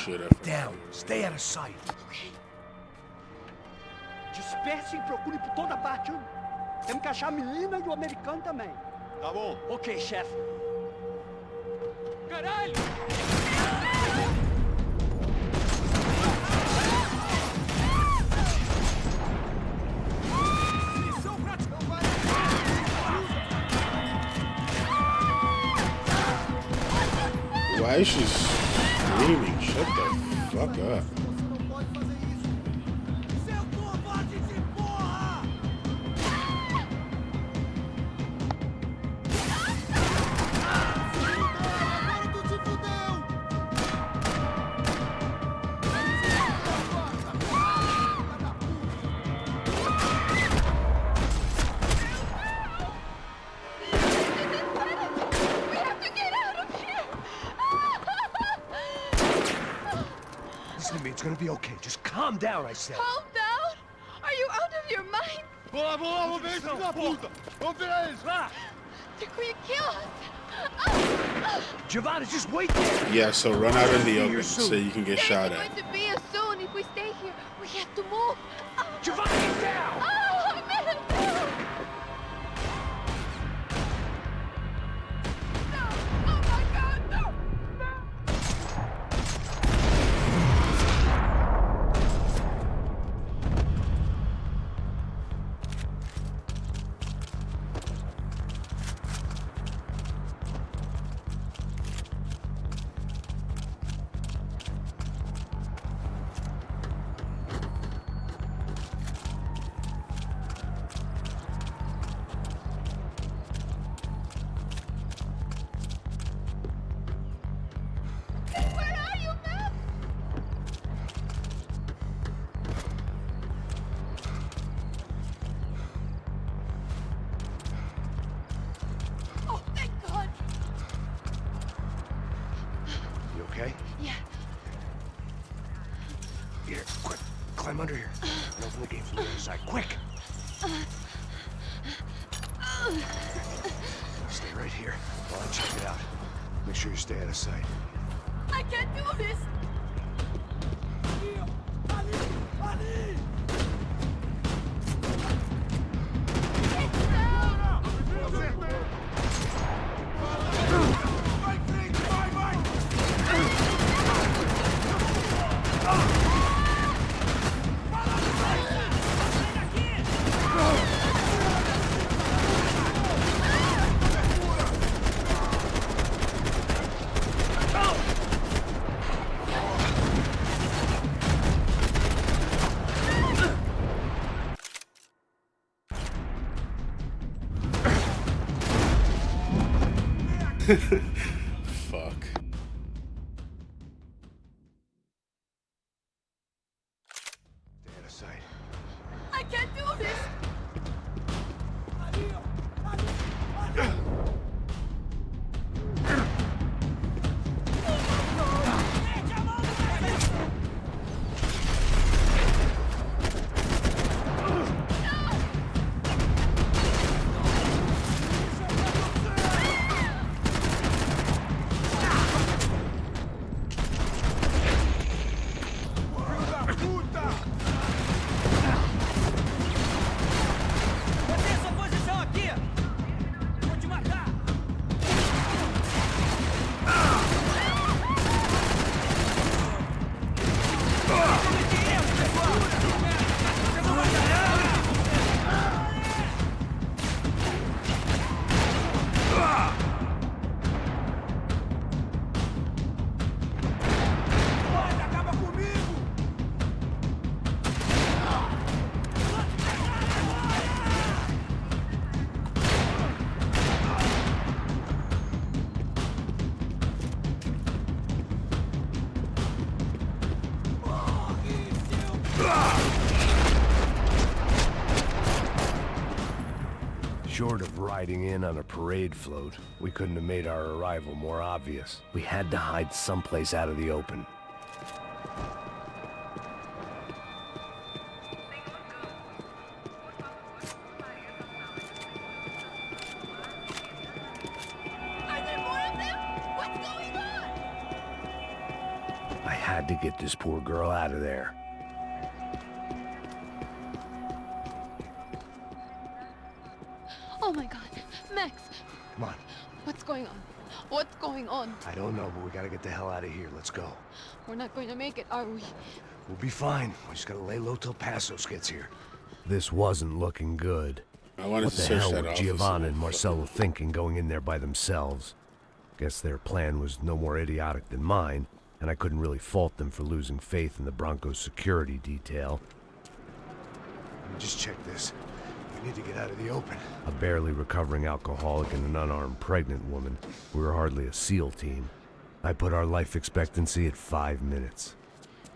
shit. Down. Stay out of sight. Ok. Dispersem e procurem por toda parte. Temos que achar a menina e o americano também. Tá bom. Ok, chefe. Caralho! Why is she screaming? Shut the fuck up. It's gonna be okay. Just calm down, I said. Calm down? Are you out of your mind? Vamos ver esse filho da puta! Vamos virar eles, lá! They're going to kill us. Giovanni, just wait there. Yeah, so run out in the open so you can get shot There's at. going to be a soon if we stay here. We have to move. Giovanni, down! Oh, man. No. Oh, my God, no. Where are you, man? Oh, thank God. You okay? Yeah. Here, quick. Climb under here. And open the gate from the other side. Quick! Stay right here while I check it out. Make sure you stay out of sight. I can't do this. Get down. Fuck. Stay out of sight. I can't do this. Mantém sua posição aqui. Vou te matar. Acaba comigo! Short of riding in on a parade float, we couldn't have made our arrival more obvious. We had to hide someplace out of the open. Are there more of them? What's going on? I had to get this poor girl out of there. Oh my god. Max, Come on. what's going on? What's going on? I don't know, but we gotta get the hell out of here. Let's go. We're not going to make it, are we? We'll be fine. We just gotta lay low till Passos gets here. This wasn't looking good. I wanted What to the search hell that were office. Giovanna and Marcello thinking going in there by themselves? Guess their plan was no more idiotic than mine, and I couldn't really fault them for losing faith in the Broncos security detail. Let me just check this. We need to get out of the open. A barely recovering alcoholic and an unarmed pregnant woman. We were hardly a SEAL team. I put our life expectancy at 5 minutes.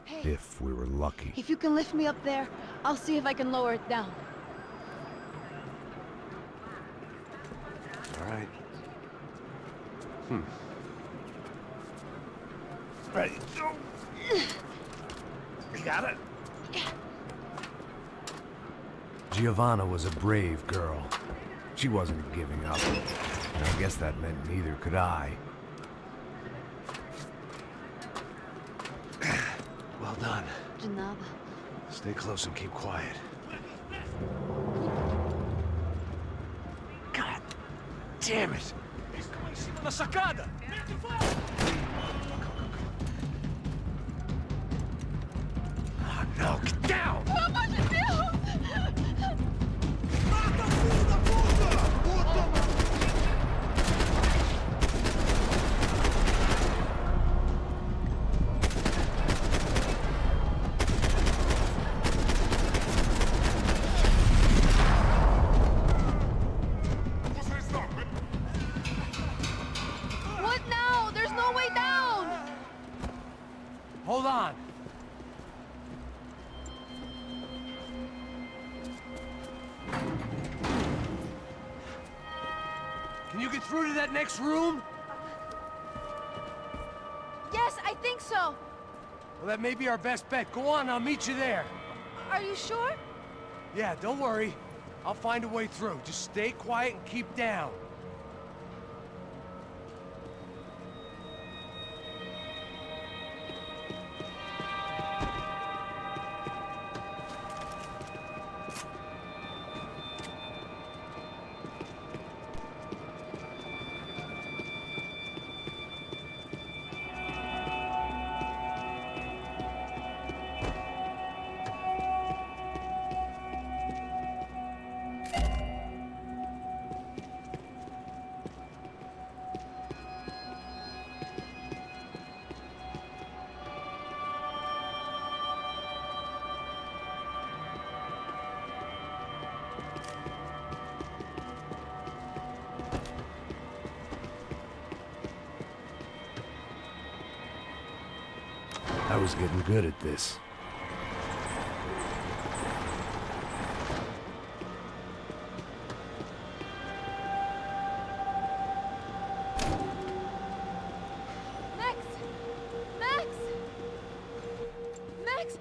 Hey, If we were lucky. if you can lift me up there, I'll see if I can lower it down. All right. Ready. Go. You got it? Giovanna was a brave girl. She wasn't giving up. And I guess that meant neither could I. Well done. De nada. Stay close and keep quiet. God damn it! Na sacada! Oh no, get down! Pelo amor de Deus! What now? There's no way down! Hold on! Can you get through to that next room? Yes, I think so. Well, that may be our best bet. Go on, I'll meet you there. Are you sure? Yeah, don't worry. I'll find a way through. Just stay quiet and keep down. I was getting good at this. Max! Max! Max!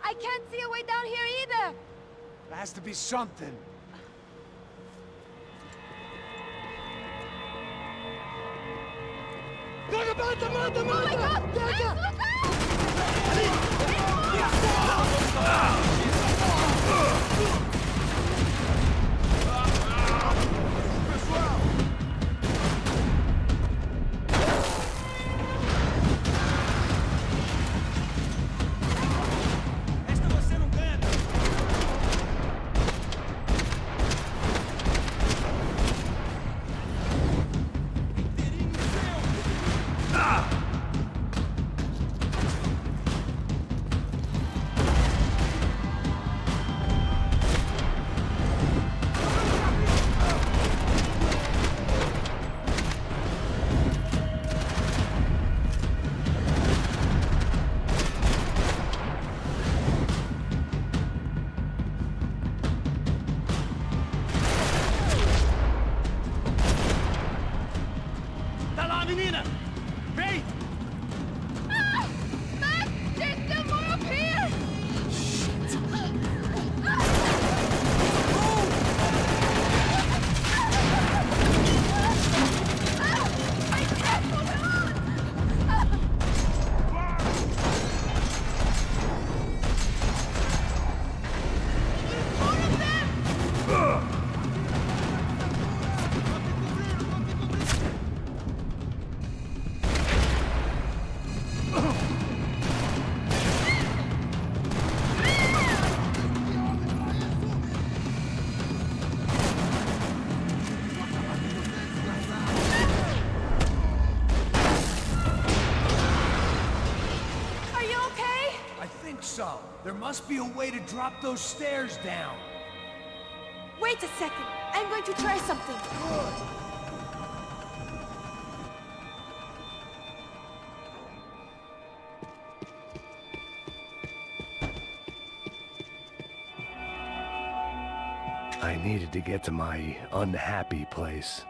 I can't see a way down here either! There has to be something. Oh my god! Max, look out! Esta você não ganha! Inteirinho seu! must be a way to drop those stairs down. Wait a second. I'm going to try something. I needed to get to my unhappy place.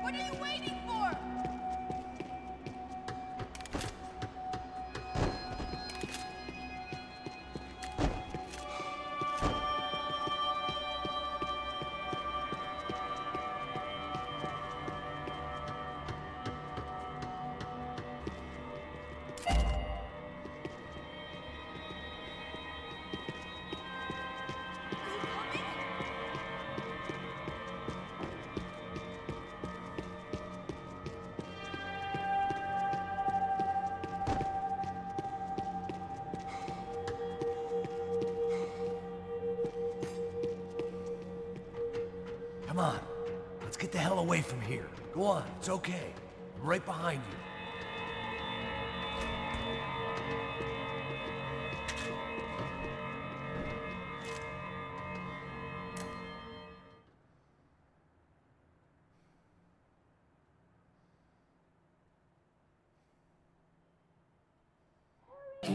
What are you waiting for? Come on. Let's get the hell away from here. Go on, it's okay. I'm right behind you.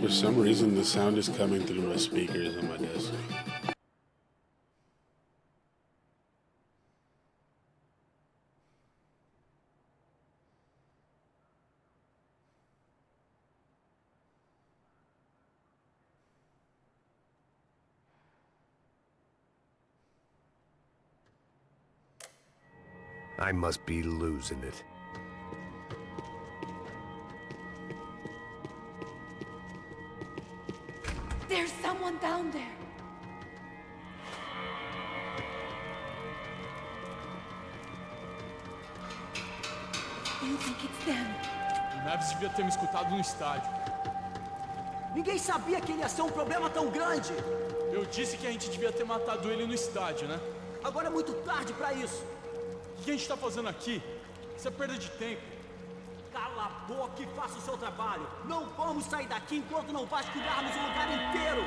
For some reason, the sound is coming through my speakers on my desk. I must be losing it. There's someone down there. Do you think it's them? O Neves devia ter me escutado no estádio. Ninguém sabia que ele ia ser um problema tão grande. Eu disse que a gente devia ter matado ele no estádio, né? Agora é muito tarde pra isso. O que a gente tá fazendo aqui? Isso é perda de tempo. Cala a boca e faça o seu trabalho. Não vamos sair daqui enquanto não vasculharmos o lugar inteiro.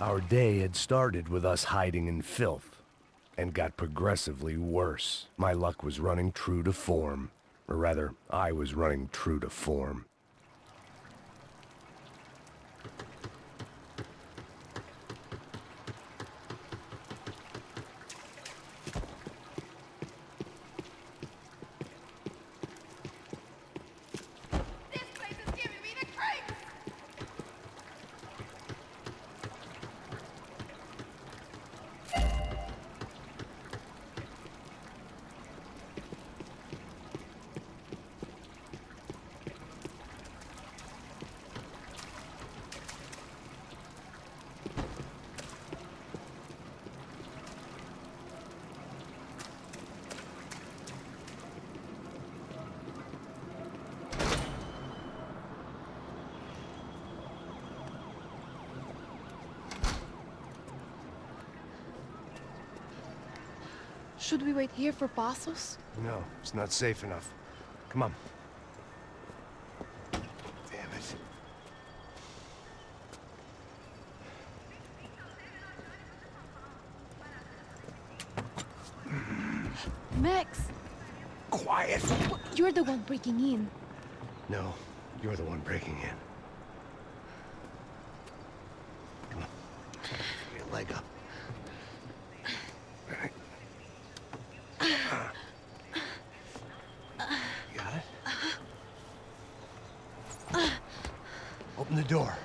Our day had started with us hiding in filth, and got progressively worse. My luck was running true to form. Or rather, I was running true to form. This place is giving me the creeps! Should we wait here for Passos? No, it's not safe enough. Come on. Damn it. Max! Quiet. quiet. You're the one breaking in. No, you're the one breaking in. Come on. Get your leg up. All right. You got it? Open the door.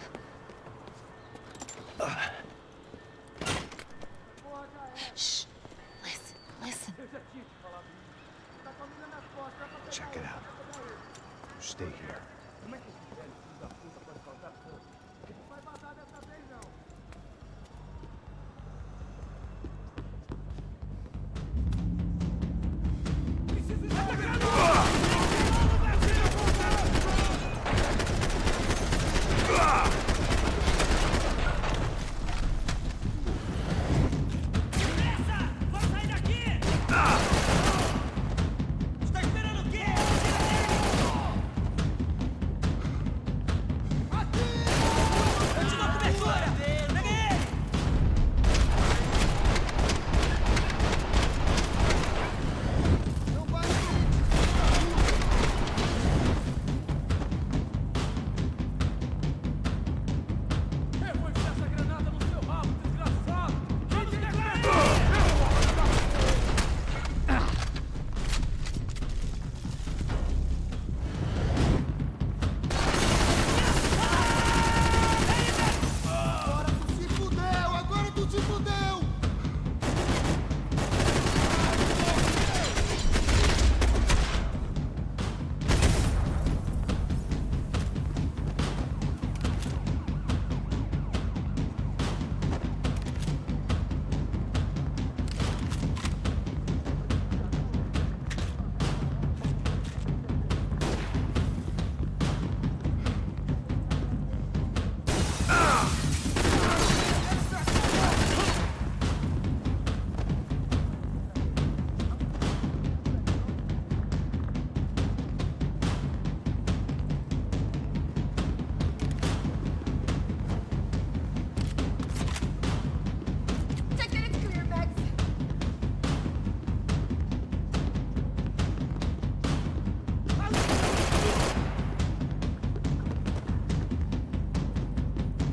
Shh. Listen. Check it out. You stay here.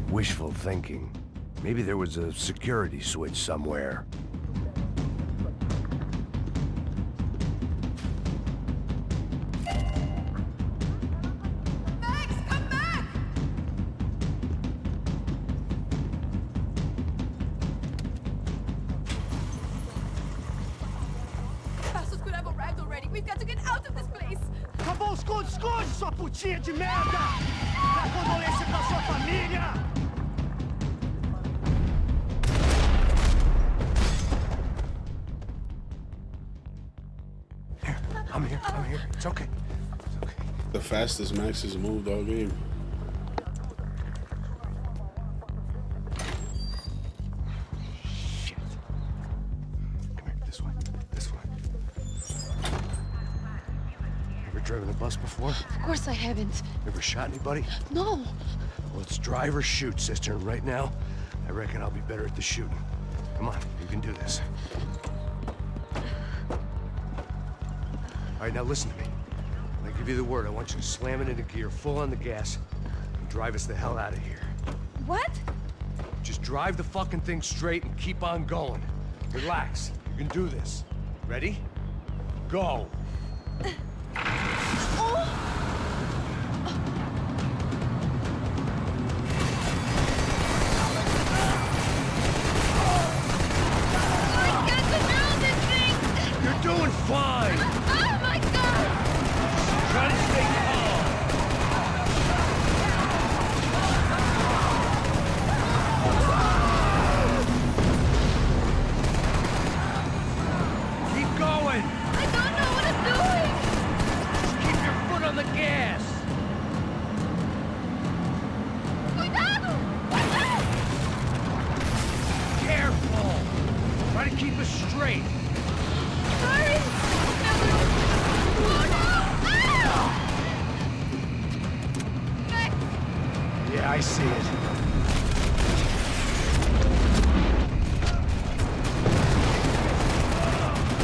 Wishful thinking. Maybe there was a security switch somewhere. Max, come back! Passos could have arrived already. We've got to get out of this place. Acabou, esconde, sua putinha de merda! Dá condolência pra sua família! I'm here. It's okay. It's okay. The fastest Max has moved all game. Shit. Come here, this way. Ever driven a bus before? Of course I haven't. Ever shot anybody? No. Well, it's drive or shoot, sister, and right now, I reckon I'll be better at the shooting. Come on, you can do this. All right, now listen to me. When I give you the word, I want you to slam it into gear, full on the gas, and drive us the hell out of here. What? Just drive the fucking thing straight and keep on going. Relax. You can do this. Ready? Go. I can't control this thing! You're doing fine. Oh my god! Try to stay calm. Keep going. I don't know what I'm doing! Just keep your foot on the gas. Cuidado! Careful. Try to keep us straight. Sorry! Oh no! Ah! Max! Yeah, I see it.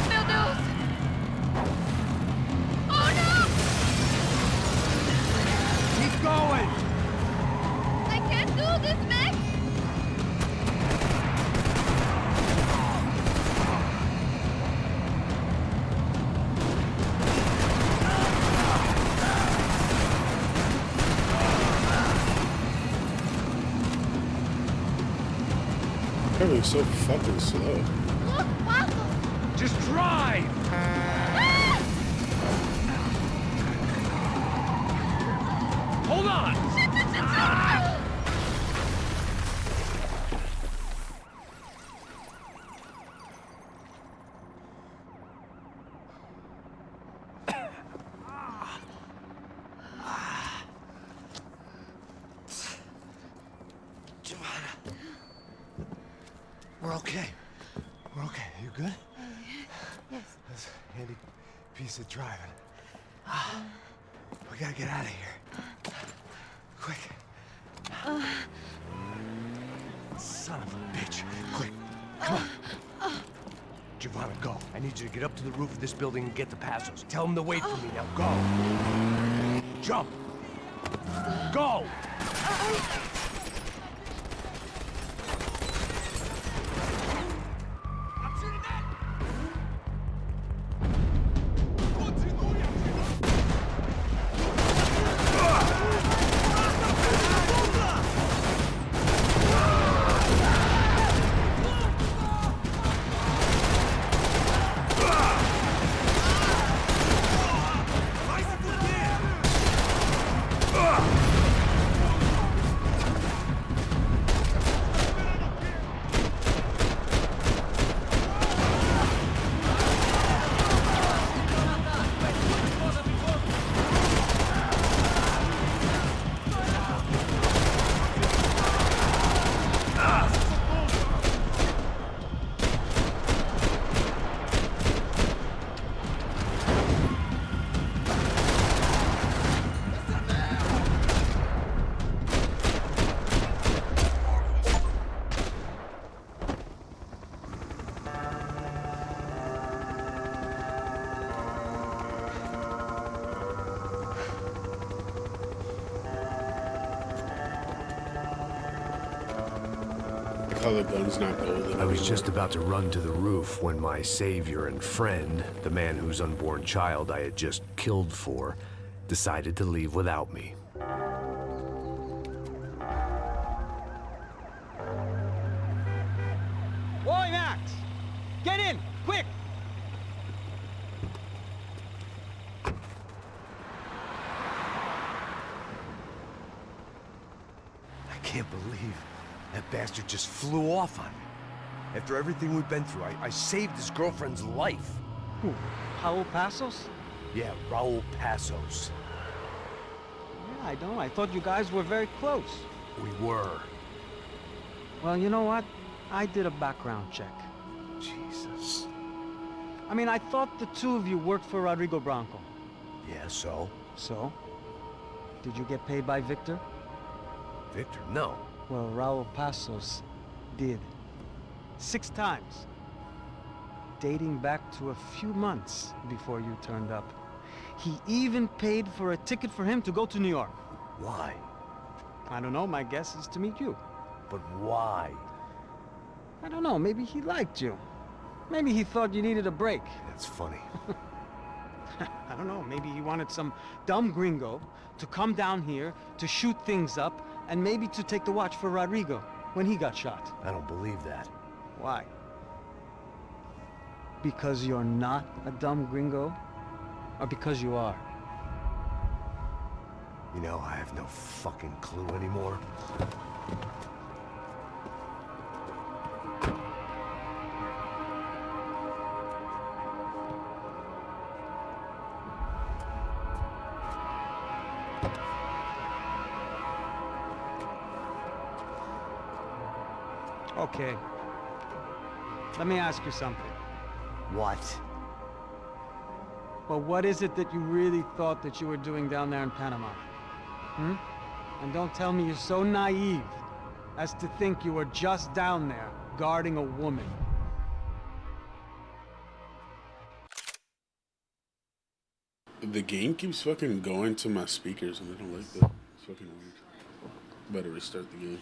Meu Deus! this, Max? Everything's so fucking slow. Look, Pasos! Just drive! Hold on! We're okay. We're okay. You good? Yes. That's a handy piece of driving. We gotta get out of here. Quick. Son of a bitch. Quick. Come on. Giovanna, go. I need you to get up to the roof of this building and get the Passos. Tell them to wait for me. Now go. Jump. Go! How the gun's not golden. I was just about to run to the roof when my savior and friend, the man whose unborn child I had just killed for, decided to leave without me. Boy, Max! Get in! Quick! I can't believe that bastard just flew off on me. After everything we've been through, I saved his girlfriend's life. Who? Raul Passos? Yeah, Raul Passos. Yeah, I know. I thought you guys were very close. We were. Well, you know what? I did a background check. Jesus. I mean, I thought the two of you worked for Rodrigo Branco. Yeah, so? So? Did you get paid by Victor? Victor, no. Well, Raul Passos did. 6 times. Dating back to a few months before you turned up. He even paid for a ticket for him to go to New York. Why? I don't know, my guess is to meet you. But why? I don't know, maybe he liked you. Maybe he thought you needed a break. That's funny. I don't know, maybe he wanted some dumb gringo to come down here to shoot things up and maybe to take the watch for Rodrigo when he got shot. I don't believe that. Why? Because you're not a dumb gringo? Or because you are? You know, I have no fucking clue anymore. Okay. Let me ask you something. What? Well, what is it that you really thought that you were doing down there in Panama? Hmm? And don't tell me you're so naive as to think you were just down there guarding a woman. The game keeps fucking going to my speakers and I don't like that. It's fucking weird. Better restart the game.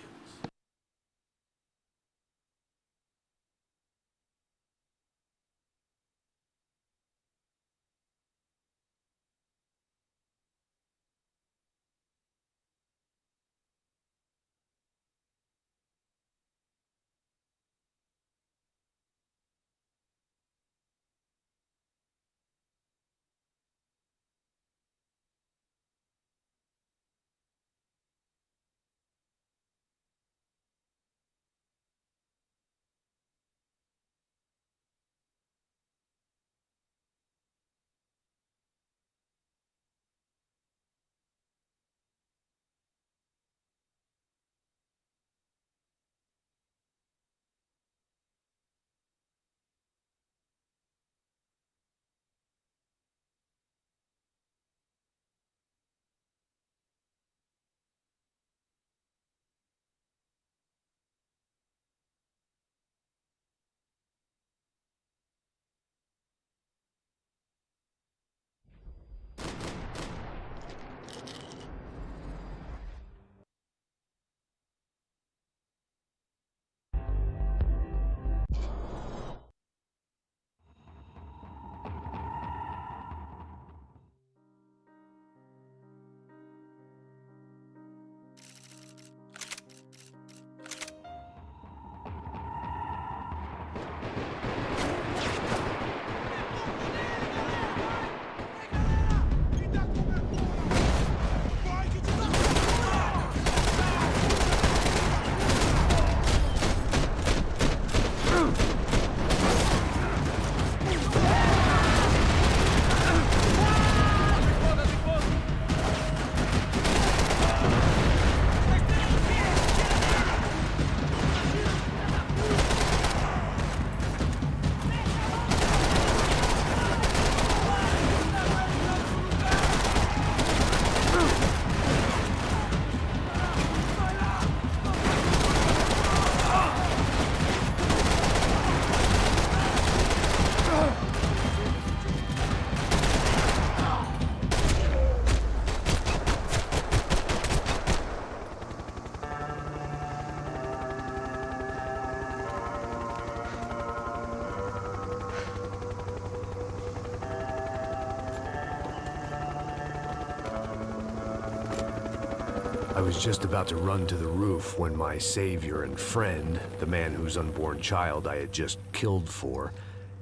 I was just about to run to the roof when my savior and friend, the man whose unborn child I had just killed for,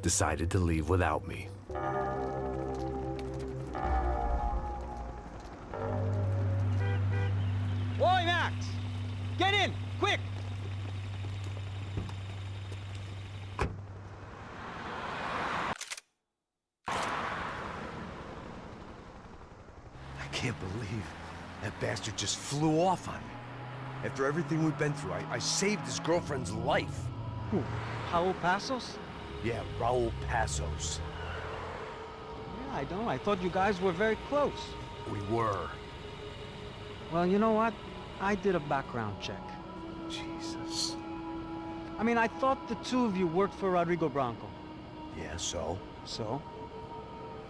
decided to leave without me. Boy, Max! Get in! Quick! I can't believe that bastard just flew off on me. After everything we've been through, I saved his girlfriend's life. Who? Raul Passos? Yeah, Raul Passos. Yeah, I know. I thought you guys were very close. We were. Well, you know what? I did a background check. Jesus. I mean, I thought the two of you worked for Rodrigo Branco. Yeah, so? So?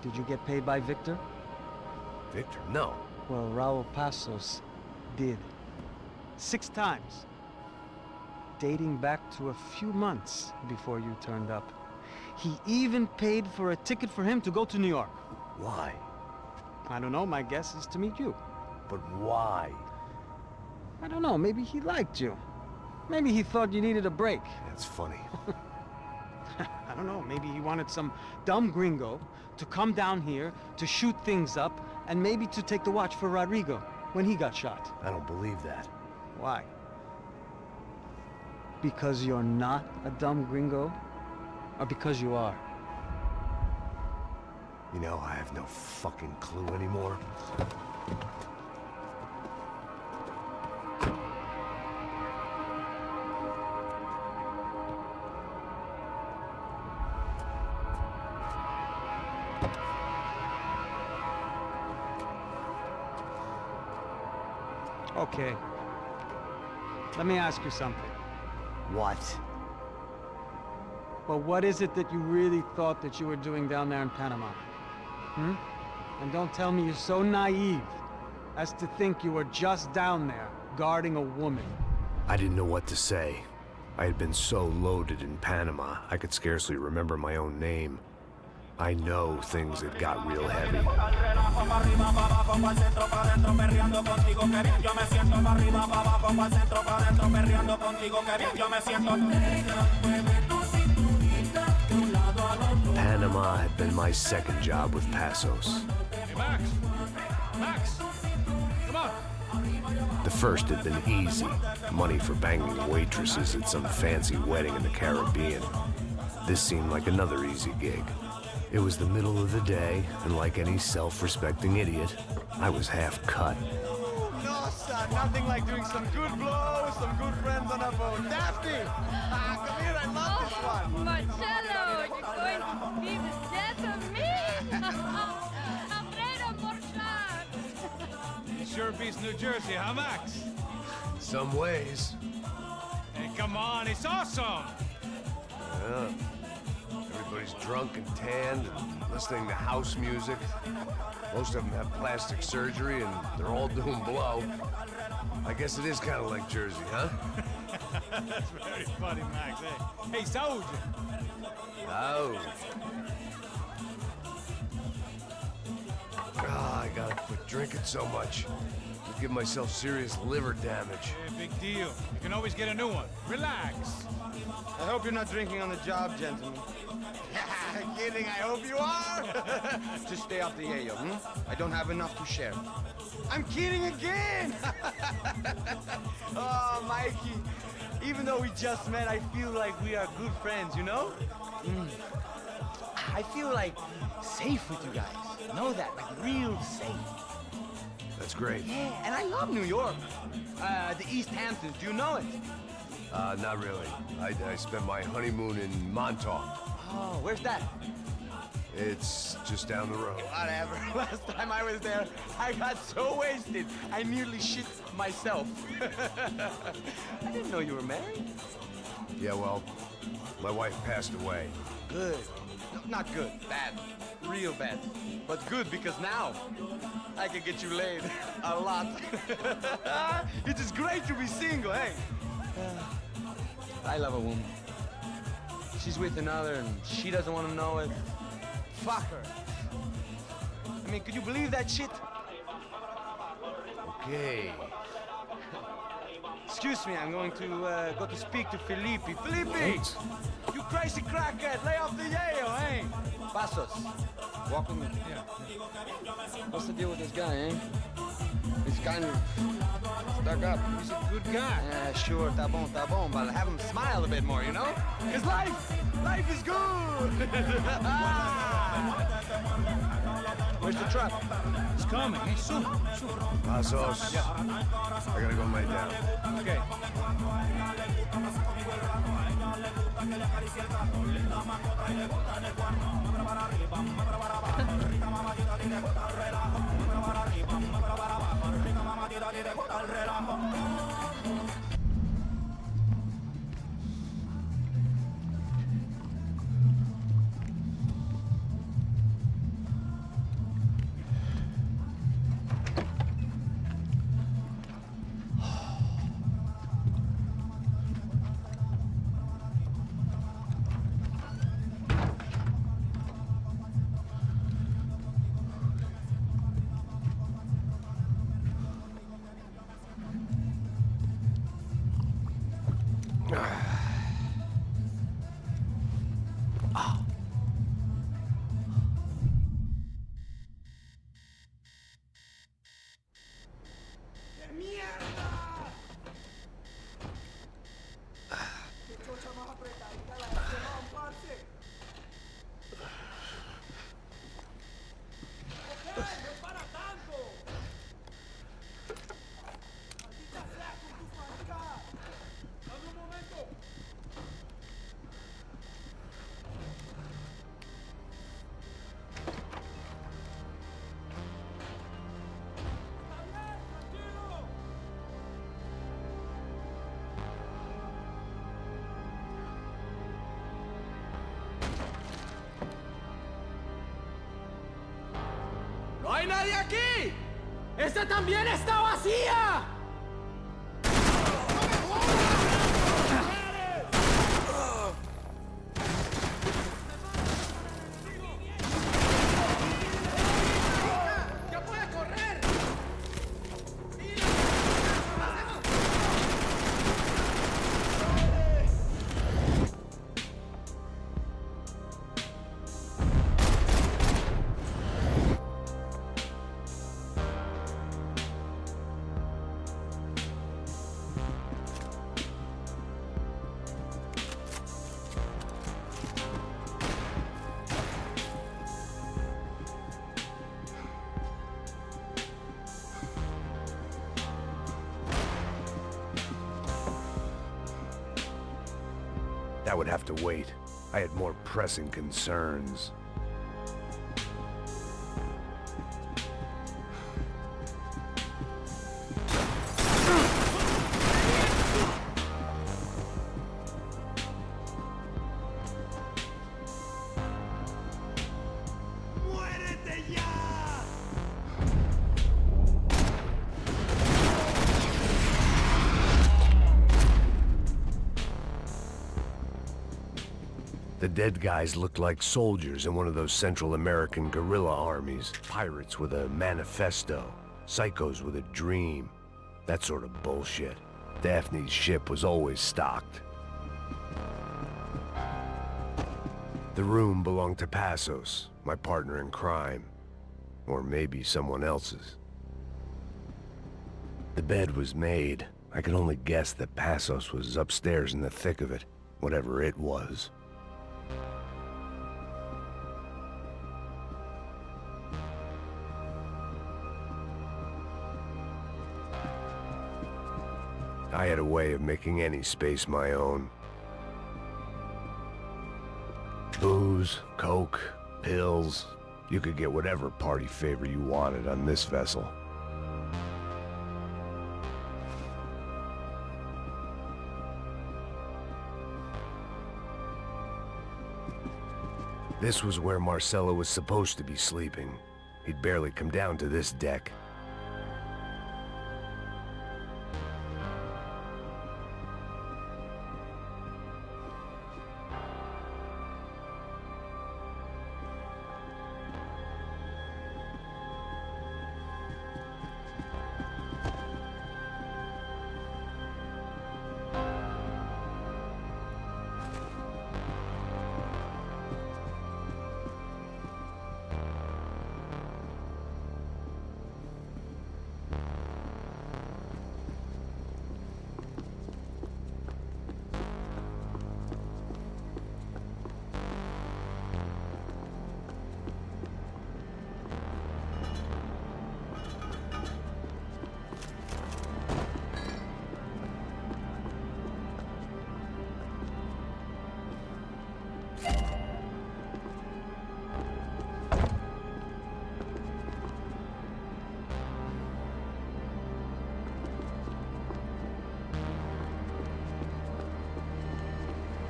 Did you get paid by Victor? Victor, no. Well, Raul Passos did. 6 times. Dating back to a few months before you turned up. He even paid for a ticket for him to go to New York. Why? I don't know, my guess is to meet you. But why? I don't know, maybe he liked you. Maybe he thought you needed a break. That's funny. I don't know, maybe he wanted some dumb gringo to come down here to shoot things up and maybe to take the watch for Rodrigo when he got shot. I don't believe that. Why? Because you're not a dumb gringo? Or because you are? You know, I have no fucking clue anymore. Okay. Let me ask you something. What? Well, what is it that you really thought that you were doing down there in Panama? Hmm? And don't tell me you're so naive as to think you were just down there guarding a woman. I didn't know what to say. I had been so loaded in Panama, I could scarcely remember my own name. I know things had got real heavy. Panama had been my second job with Passos. Hey, Max! Max! Come on! The first had been easy. Money for banging waitresses at some fancy wedding in the Caribbean. This seemed like another easy gig. It was the middle of the day, and like any self-respecting idiot, I was half cut. No, son, nothing like doing some good blows, some good friends on a boat. Daphne! Come here, I love this one. Marcello, you're going to be the death of me. Alfredo Morchan. Sure beats New Jersey, huh, Max? Some ways. Hey, come on, it's awesome! Yeah. Everybody's drunk and tanned and listening to house music. Most of them have plastic surgery and they're all doing blow. I guess it is kind of like Jersey, huh? That's very funny, Max. Hey, Saúde! Oh. Ah, I gotta quit drinking so much. I'll give myself serious liver damage. Hey, big deal. You can always get a new one. Relax. I hope you're not drinking on the job, gentlemen. Kidding, I hope you are. Just stay off the yayo, I don't have enough to share. I'm kidding again. Oh, Mikey. Even though we just met, I feel like we are good friends, you know? I feel like safe with you guys. Know that, like real safe. That's great. Yeah, and I love New York. The East Hamptons, do you know it? Not really. I spent my honeymoon in Montauk. Oh, where's that? It's just down the road. Whatever. Last time I was there, I got so wasted, I nearly shit myself. I didn't know you were married. Yeah, well, my wife passed away. Good. No, not good. Bad. Real bad. But good because now I can get you laid a lot. It is great to be single, hey? I love a woman. She's with another and she doesn't want to know it. Fuck her. I mean, could you believe that shit? Okay. Excuse me, I'm going to go to speak to Felipe. Felipe! You crazy crackhead, lay off the yayo, eh? Passos, walk with me. Yeah. What's the deal with this guy, eh? He's kind of stuck up. He's a good guy. Yeah, sure, tá bom, but have him smile a bit more, you know? Because life is good! Where's the truck? It's coming, eh? Soon. Passos. Yeah. I gotta go lay down. Okay. ¡No hay nadie aquí! ¡Esta también está vacía! ¡Ya puede correr! That would have to wait. I had more pressing concerns. The dead guys looked like soldiers in one of those Central American guerrilla armies. Pirates with a manifesto. Psychos with a dream. That sort of bullshit. Daphne's ship was always stocked. The room belonged to Passos, my partner in crime. Or maybe someone else's. The bed was made. I could only guess that Passos was upstairs in the thick of it, whatever it was. I had a way of making any space my own. Booze, coke, pills. You could get whatever party favor you wanted on this vessel. This was where Marcelo was supposed to be sleeping. He'd barely come down to this deck.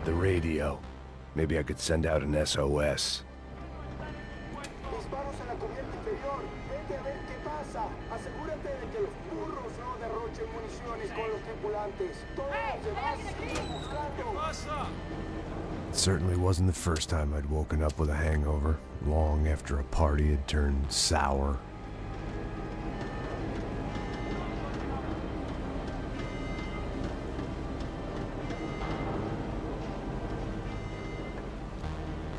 The radio. Maybe I could send out an SOS. Disparos en la cubierta inferior. Vete a ver qué pasa. Asegúrate de que los burros no derrochen municiones con los tripulantes. Todos los demás siguen buscando. It certainly wasn't the first time I'd woken up with a hangover, long after a party had turned sour.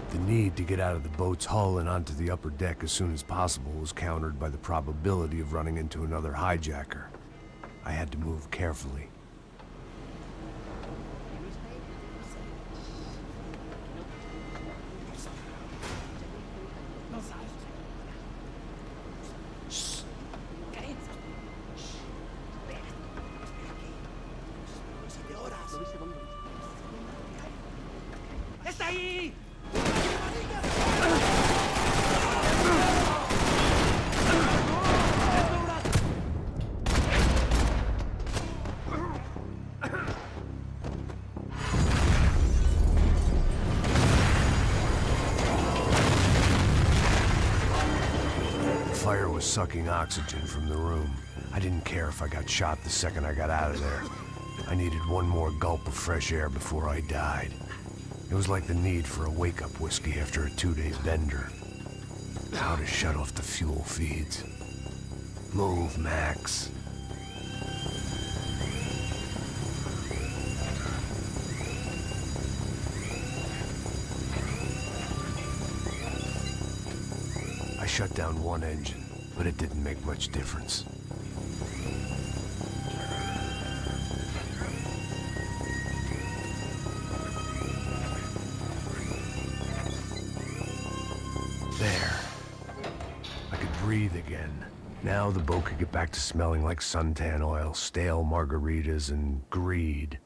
The need to get out of the boat's hull and onto the upper deck as soon as possible was countered by the probability of running into another hijacker. I had to move carefully. ¡Está ahí! The fire was sucking oxygen from the room. I didn't care if I got shot the second I got out of there. I needed one more gulp of fresh air before I died. It was like the need for a wake-up whiskey after a 2-day bender. How to shut off the fuel feeds. Move, Max. I shut down one engine, but it didn't make much difference. There. I could breathe again. Now the boat could get back to smelling like suntan oil, stale margaritas, and greed.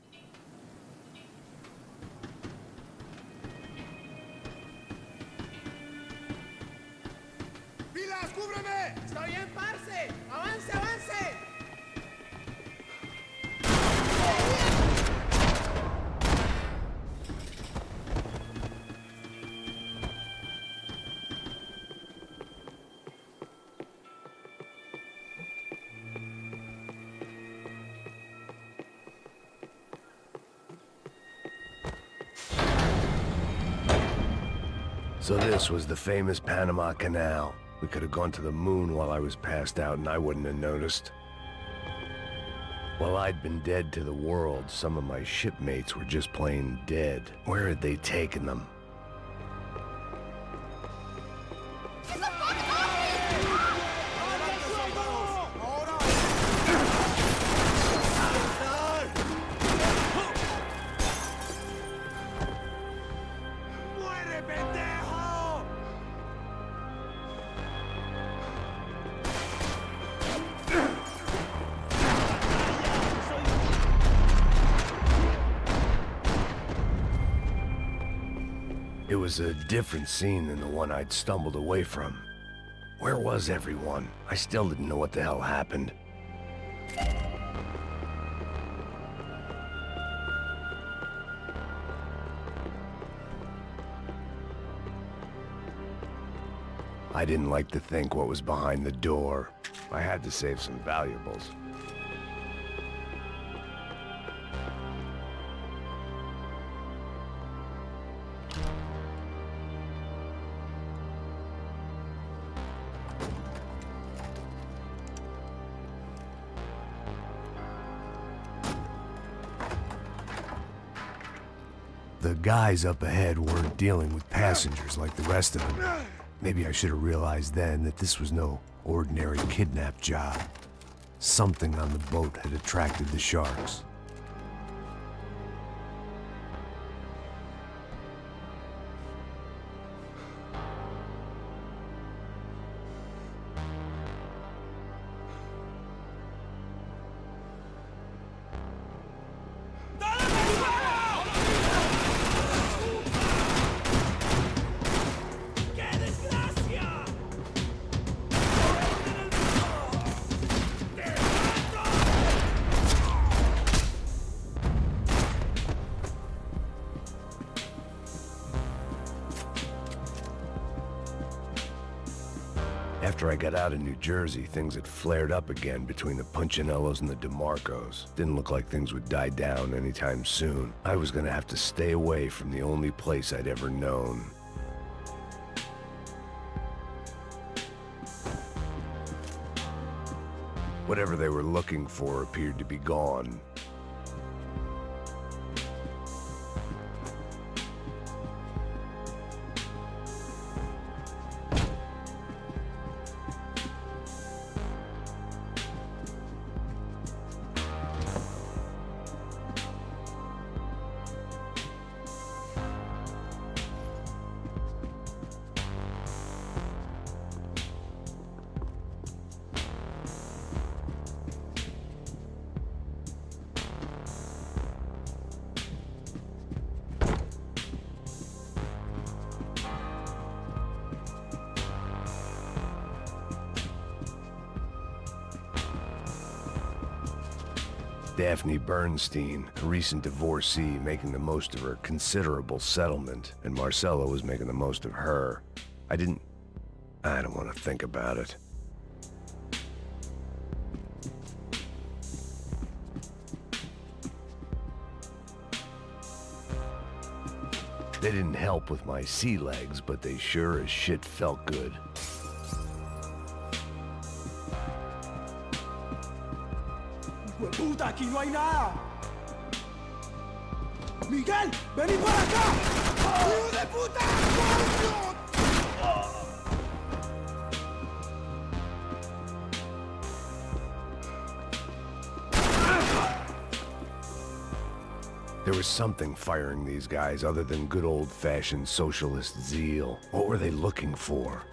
¡Pilas, cúbreme! ¡Estoy bien, parce! ¡Avance, avance! So this was the famous Panama Canal. We could have gone to the moon while I was passed out and I wouldn't have noticed. While I'd been dead to the world, some of my shipmates were just plain dead. Where had they taken them? It was a different scene than the one I'd stumbled away from. Where was everyone? I still didn't know what the hell happened. I didn't like to think what was behind the door. I had to save some valuables. The guys up ahead weren't dealing with passengers like the rest of them. Maybe I should have realized then that this was no ordinary kidnap job. Something on the boat had attracted the sharks. After I got out of New Jersey, things had flared up again between the Punchinellos and the DeMarcos. Didn't look like things would die down anytime soon. I was gonna have to stay away from the only place I'd ever known. Whatever they were looking for appeared to be gone. Daphne Bernstein, a recent divorcee making the most of her considerable settlement, and Marcella was making the most of her. I don't want to think about it. They didn't help with my sea legs, but they sure as shit felt good. ¡Puta, aquí no hay nada! ¡Miguel, vení para acá! ¡Hijo de puta! There was something firing these guys other than good old-fashioned socialist zeal. What were they looking for?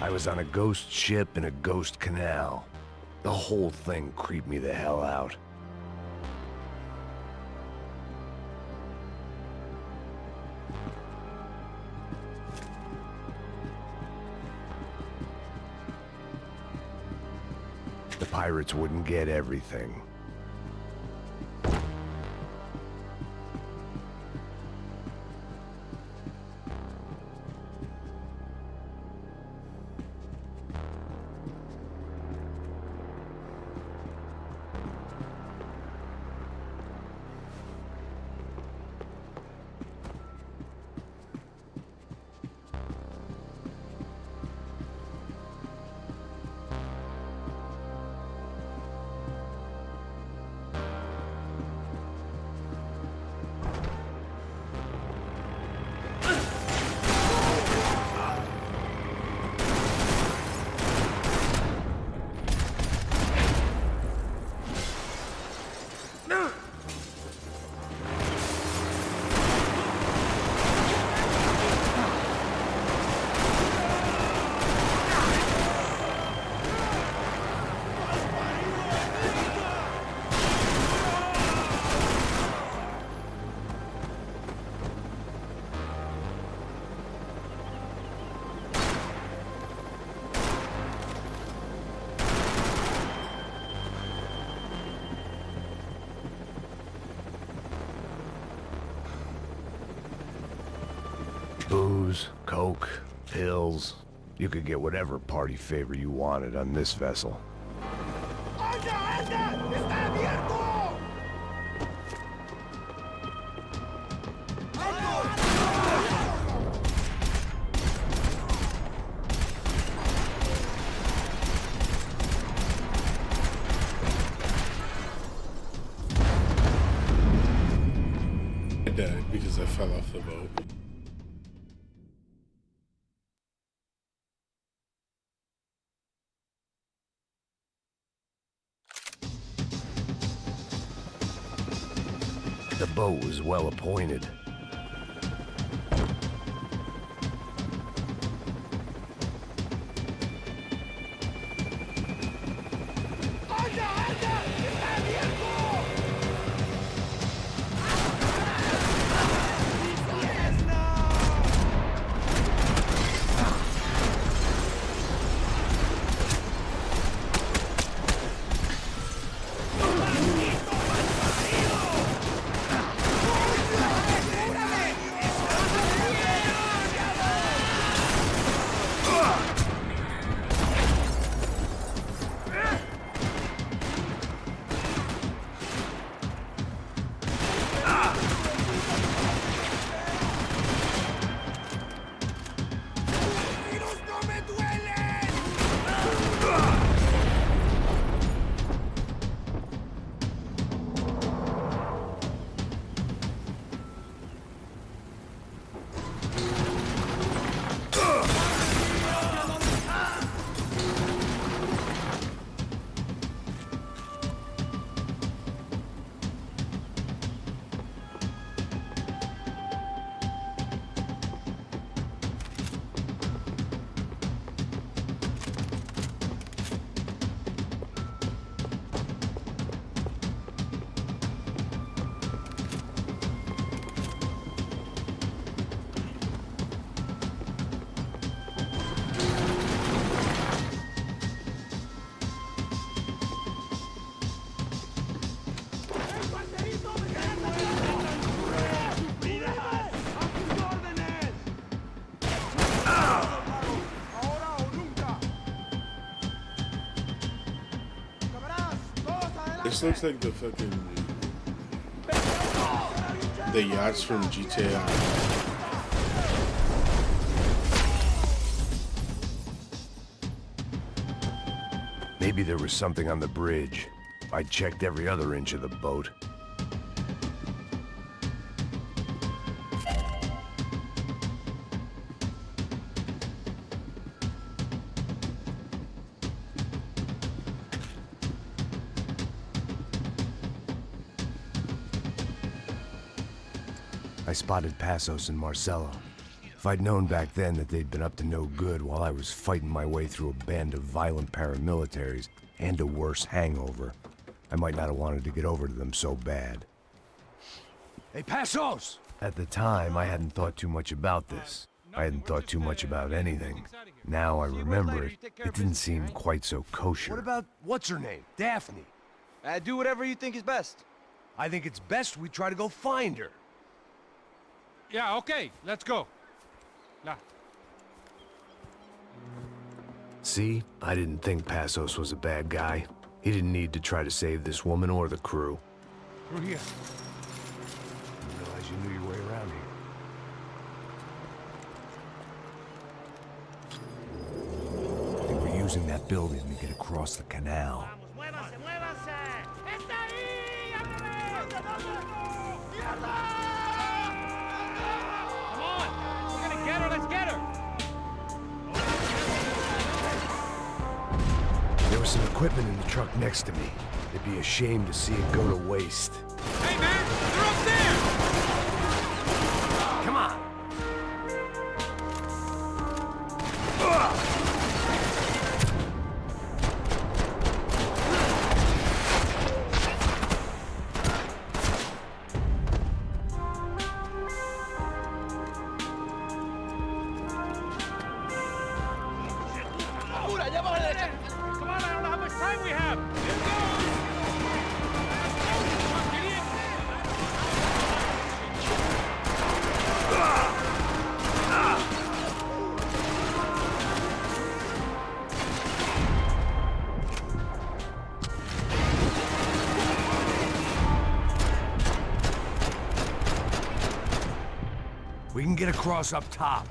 I was on a ghost ship in a ghost canal. The whole thing creeped me the hell out. The pirates wouldn't get everything. Booze, coke, pills. You could get whatever party favor you wanted on this vessel. I died because I fell off the boat. The boat was well appointed. This looks like the yachts from GTA. Maybe there was something on the bridge. I checked every other inch of the boat. I spotted Passos and Marcelo. If I'd known back then that they'd been up to no good while I was fighting my way through a band of violent paramilitaries and a worse hangover, I might not have wanted to get over to them so bad. Hey, Passos! At the time, I hadn't thought too much about this. I hadn't thought too much about anything. Now I remember it, it didn't seem quite so kosher. What about, what's her name? Daphne. Do whatever you think is best. I think it's best we try to go find her. Yeah, okay, let's go. Nah. See? I didn't think Passos was a bad guy. He didn't need to try to save this woman or the crew. Through here. Didn't realize you knew your way around here. I think we're using that building to get across the canal. Muévanse, muévanse. ¡Está ahí! ¡Ábrele! Come on, we're gonna get her, let's get her! There was some equipment in the truck next to me. It'd be a shame to see it go to waste. Hey man, they're up there! Come on! Come on, I don't know how much time we have! Let's go! We can get across up top.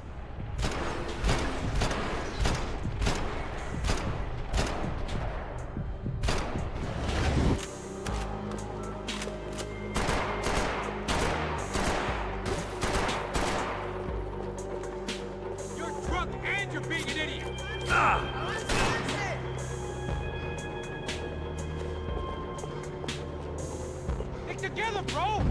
You're drunk and you're being an idiot. Stick together, bro.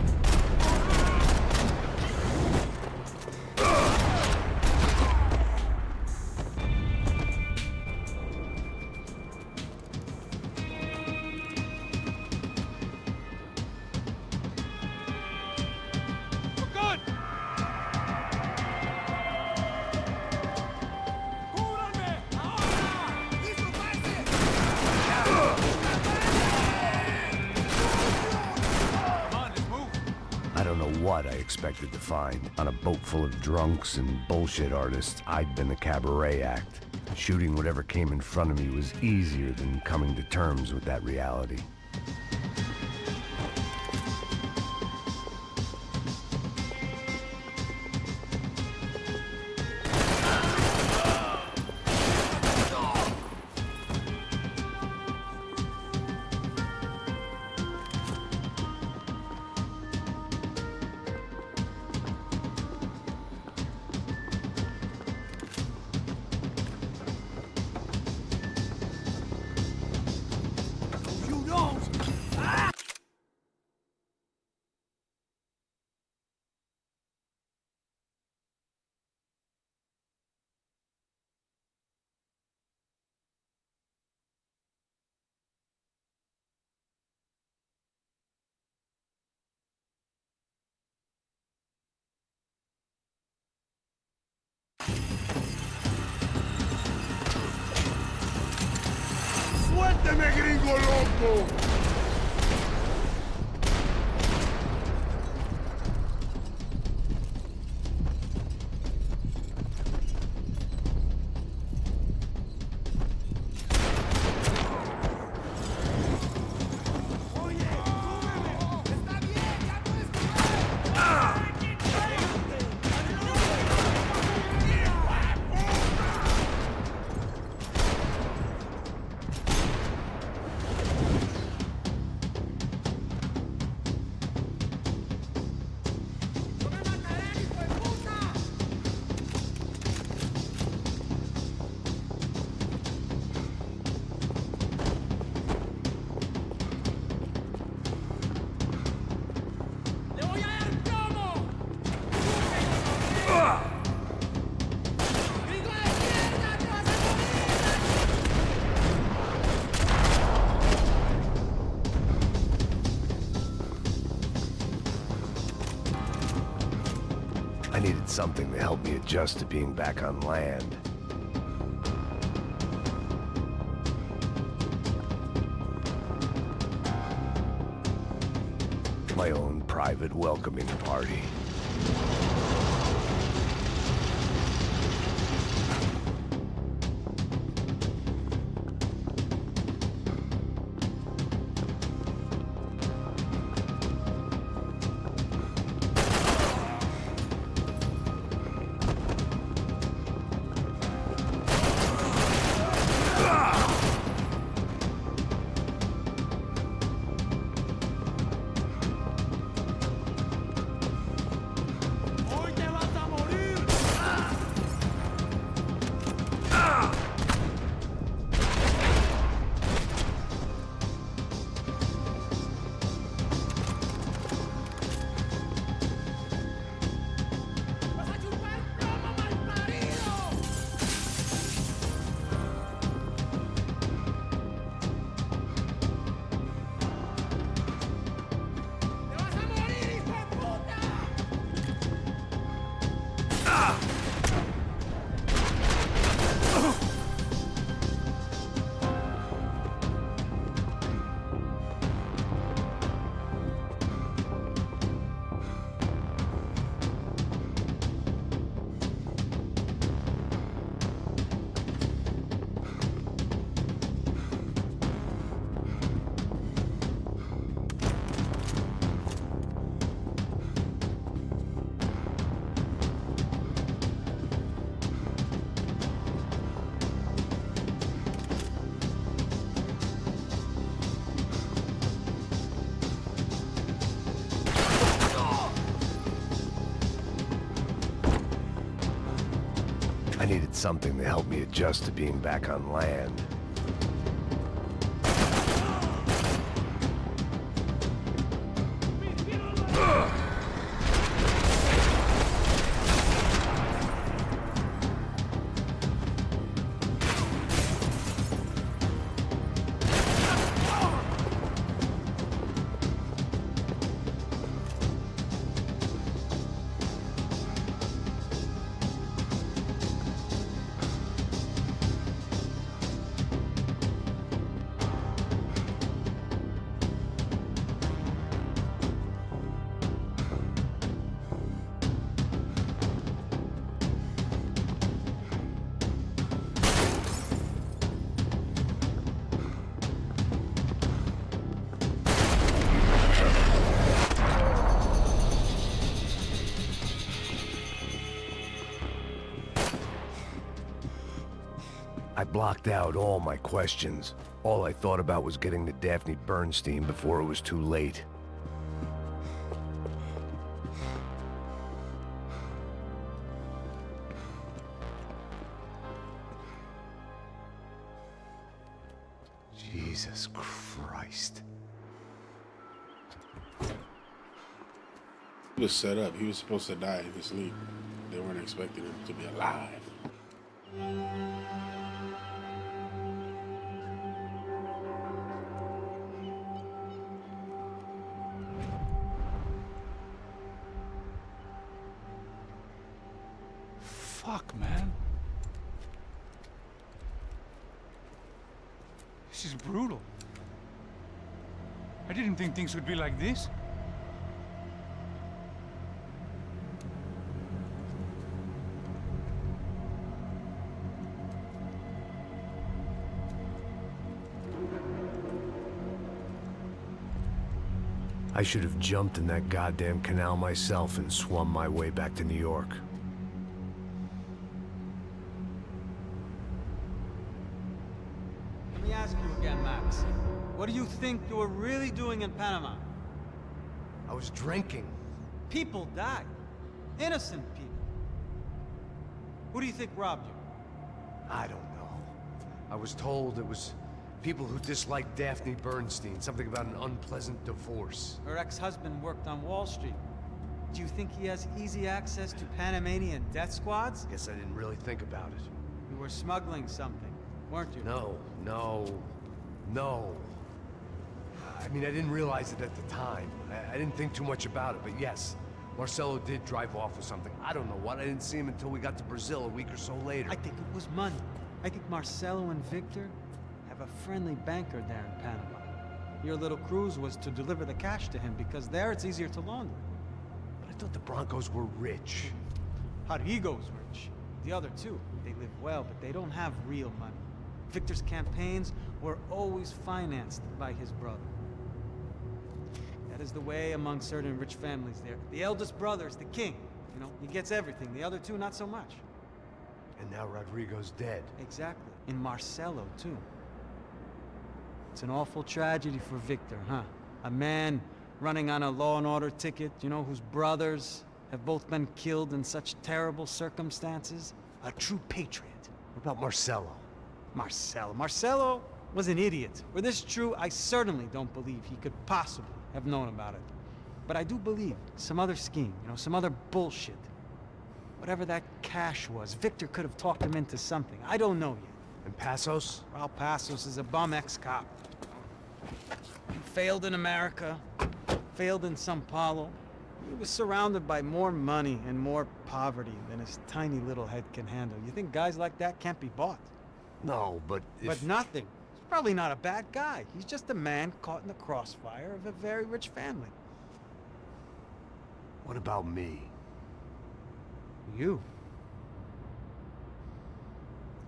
I don't know what I expected to find. On a boat full of drunks and bullshit artists, I'd been a cabaret act. Shooting whatever came in front of me was easier than coming to terms with that reality. ¡Suélteme, gringo loco! I needed something to help me adjust to being back on land. My own private welcoming party. something to help me adjust to being back on land. I blocked out all my questions. All I thought about was getting to Daphne Bernstein before it was too late. Jesus Christ. He was set up. He was supposed to die in his sleep. They weren't expecting him to be alive. Fuck, man. This is brutal. I didn't think things would be like this. I should have jumped in that goddamn canal myself and swum my way back to New York. Let me ask you again, Max. What do you think you were really doing in Panama? I was drinking. People died. Innocent people. Who do you think robbed you? I don't know. I was told it was people who disliked Daphne Bernstein, something about an unpleasant divorce. Her ex-husband worked on Wall Street. Do you think he has easy access to Panamanian death squads? Guess I didn't really think about it. You were smuggling something, weren't you? No. I mean, I didn't realize it at the time. I didn't think too much about it, but yes, Marcelo did drive off with something. I don't know what. I didn't see him until we got to Brazil a week or so later. I think it was money. I think Marcelo and Victor have a friendly banker there in Panama. Your little cruise was to deliver the cash to him because there it's easier to launder. But I thought the Broncos were rich. Rodrigo's rich. The other two, they live well, but they don't have real money. Victor's campaigns were always financed by his brother. That is the way among certain rich families there. The eldest brother is the king. You know, he gets everything. The other two, not so much. And now Rodrigo's dead. Exactly. And Marcelo, too. It's an awful tragedy for Victor, huh? A man running on a law and order ticket, you know, whose brothers have both been killed in such terrible circumstances. A true patriot. What about Marcelo? Marcelo was an idiot. Were this true, I certainly don't believe he could possibly have known about it. But I do believe some other scheme, you know, some other bullshit. Whatever that cash was, Victor could have talked him into something. I don't know yet. And Passos? Well, Passos is a bum ex-cop. He failed in America, failed in Sao Paulo. He was surrounded by more money and more poverty than his tiny little head can handle. You think guys like that can't be bought? No, but if... But nothing. He's probably not a bad guy. He's just a man caught in the crossfire of a very rich family. What about me? You.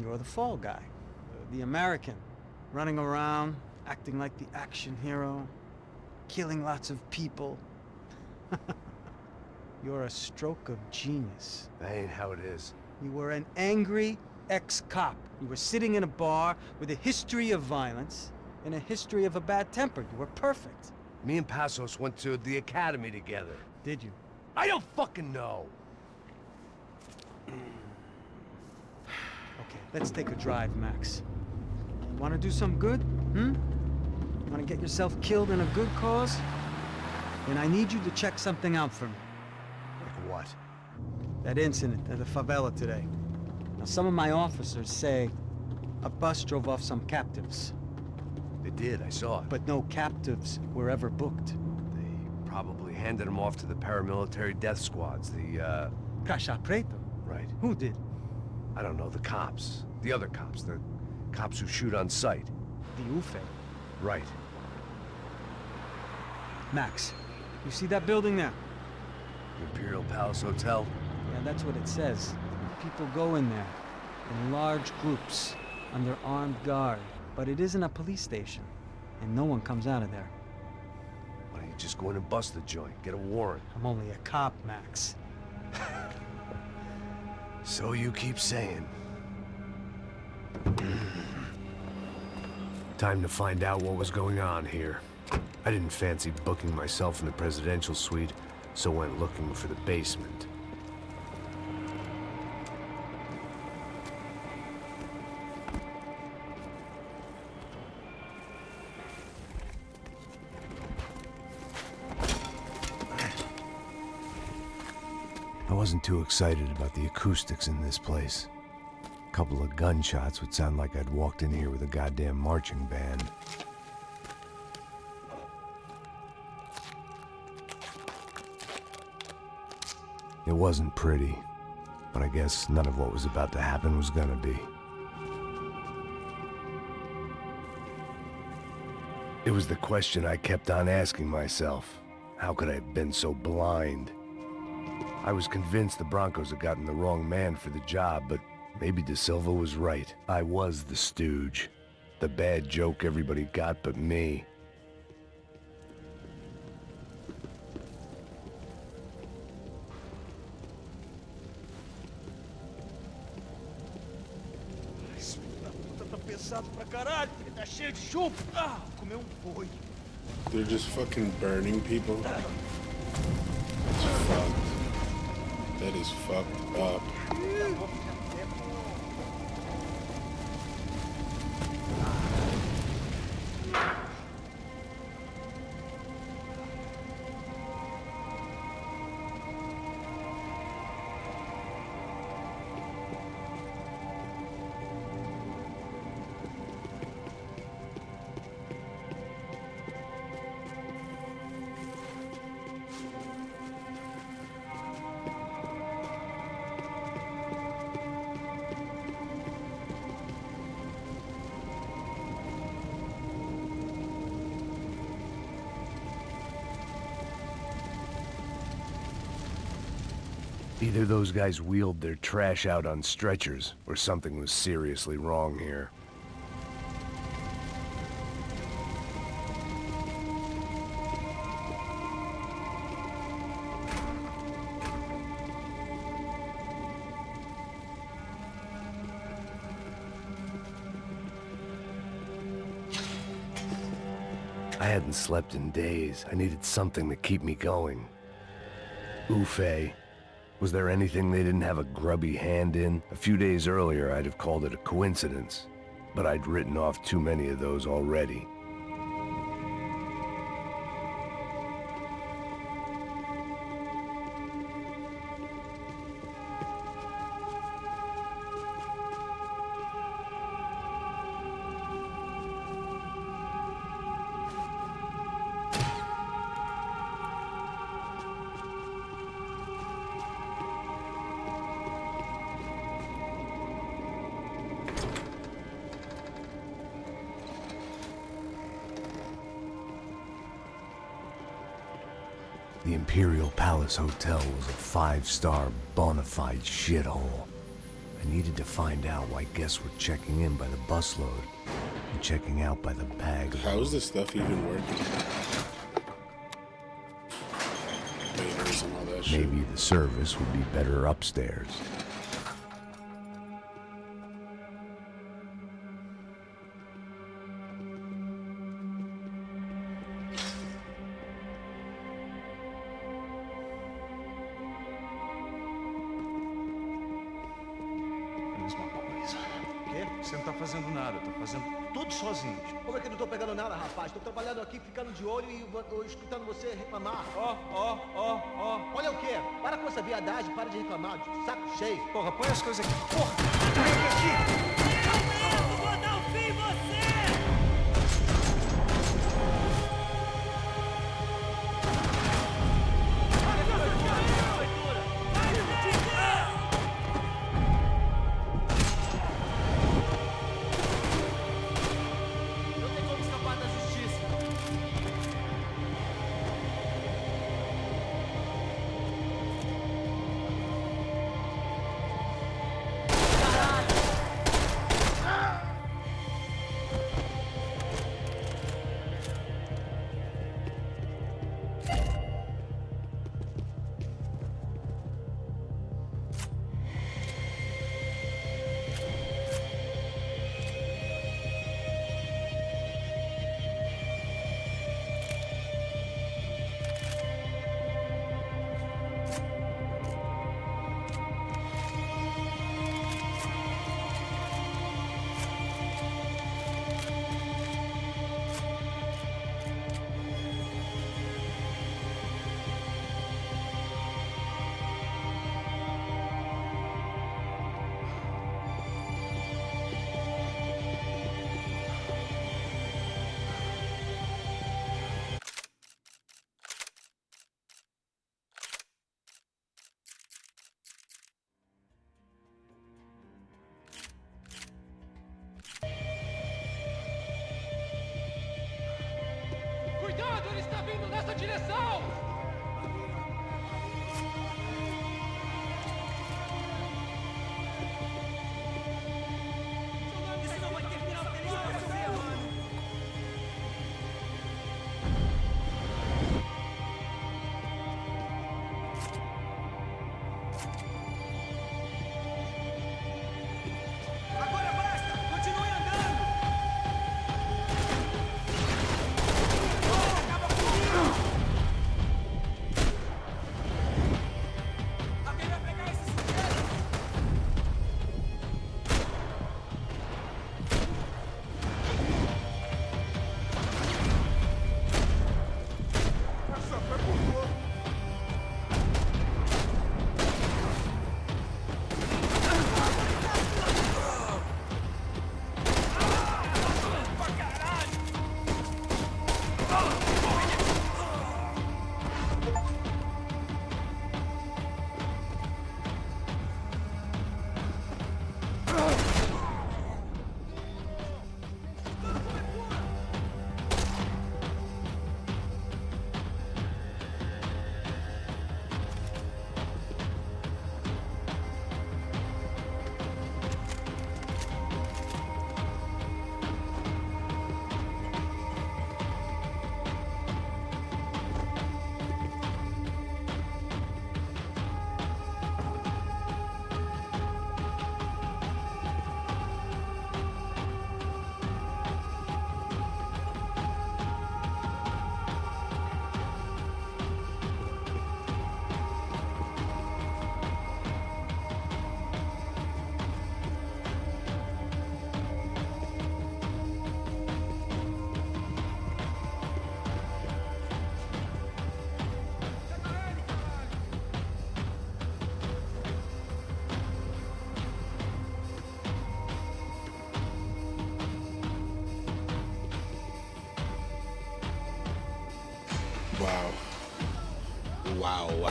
You're the fall guy. The American. Running around, acting like the action hero. Killing lots of people. You're a stroke of genius. That ain't how it is. You were an angry ex-cop. You were sitting in a bar with a history of violence and a history of a bad temper. You were perfect. Me and Passos went to the academy together. Did you? I don't fucking know. Okay, let's take a drive, Max. Want to do some good? Want to get yourself killed in a good cause? Then I need you to check something out for me. Like what? That incident at the favela today. Now, some of my officers say a bus drove off some captives. They did, I saw it. But no captives were ever booked. They probably handed them off to the paramilitary death squads, the, Caixa Preto? Right. Who did? I don't know, the cops. The other cops, the cops who shoot on sight. The UFE. Right. Max, you see that building there? The Imperial Palace Hotel? Yeah, that's what it says. People go in there, in large groups, under armed guard. But it isn't a police station, and no one comes out of there. Why don't you just go in and bust the joint, get a warrant? I'm only a cop, Max. So you keep saying. Time to find out what was going on here. I didn't fancy booking myself in the presidential suite, so went looking for the basement. I wasn't too excited about the acoustics in this place. A couple of gunshots would sound like I'd walked in here with a goddamn marching band. It wasn't pretty, but I guess none of what was about to happen was gonna be. It was the question I kept on asking myself. How could I have been so blind? I was convinced the Broncos had gotten the wrong man for the job, but maybe De Silva was right. I was the stooge. The bad joke everybody got but me. They're just fucking burning people. It's fucked. That is fucked up. Either those guys wheeled their trash out on stretchers, or something was seriously wrong here. I hadn't slept in days. I needed something to keep me going. Ufe. Was there anything they didn't have a grubby hand in? A few days earlier, I'd have called it a coincidence, but I'd written off too many of those already. The Imperial Palace Hotel was a 5-star bona fide shithole. I needed to find out why guests were checking in by the busload and checking out by the bag. How is this stuff even working? Waiters and all that shit. Maybe the service would be better upstairs. Where's my boys? você não tá fazendo nada, tá fazendo tudo sozinho. Como é que eu não tô pegando nada, rapaz? Tô trabalhando aqui, ficando de olho e escutando você reclamar. Ó. Olha o quê? Para com essa viadagem, para de reclamar, de saco cheio. Porra, põe as coisas aqui. Porra, vem aqui. Vou dar um fim em você! Não tem como escapar da justiça. Cuidado, ele está vindo nessa direção! Isso não vai ter final feliz pra você, mano! Agora basta! Continue andando! Acaba comigo! Alguém vai pegar esse sujeito! Essa foi por pouco. Wow.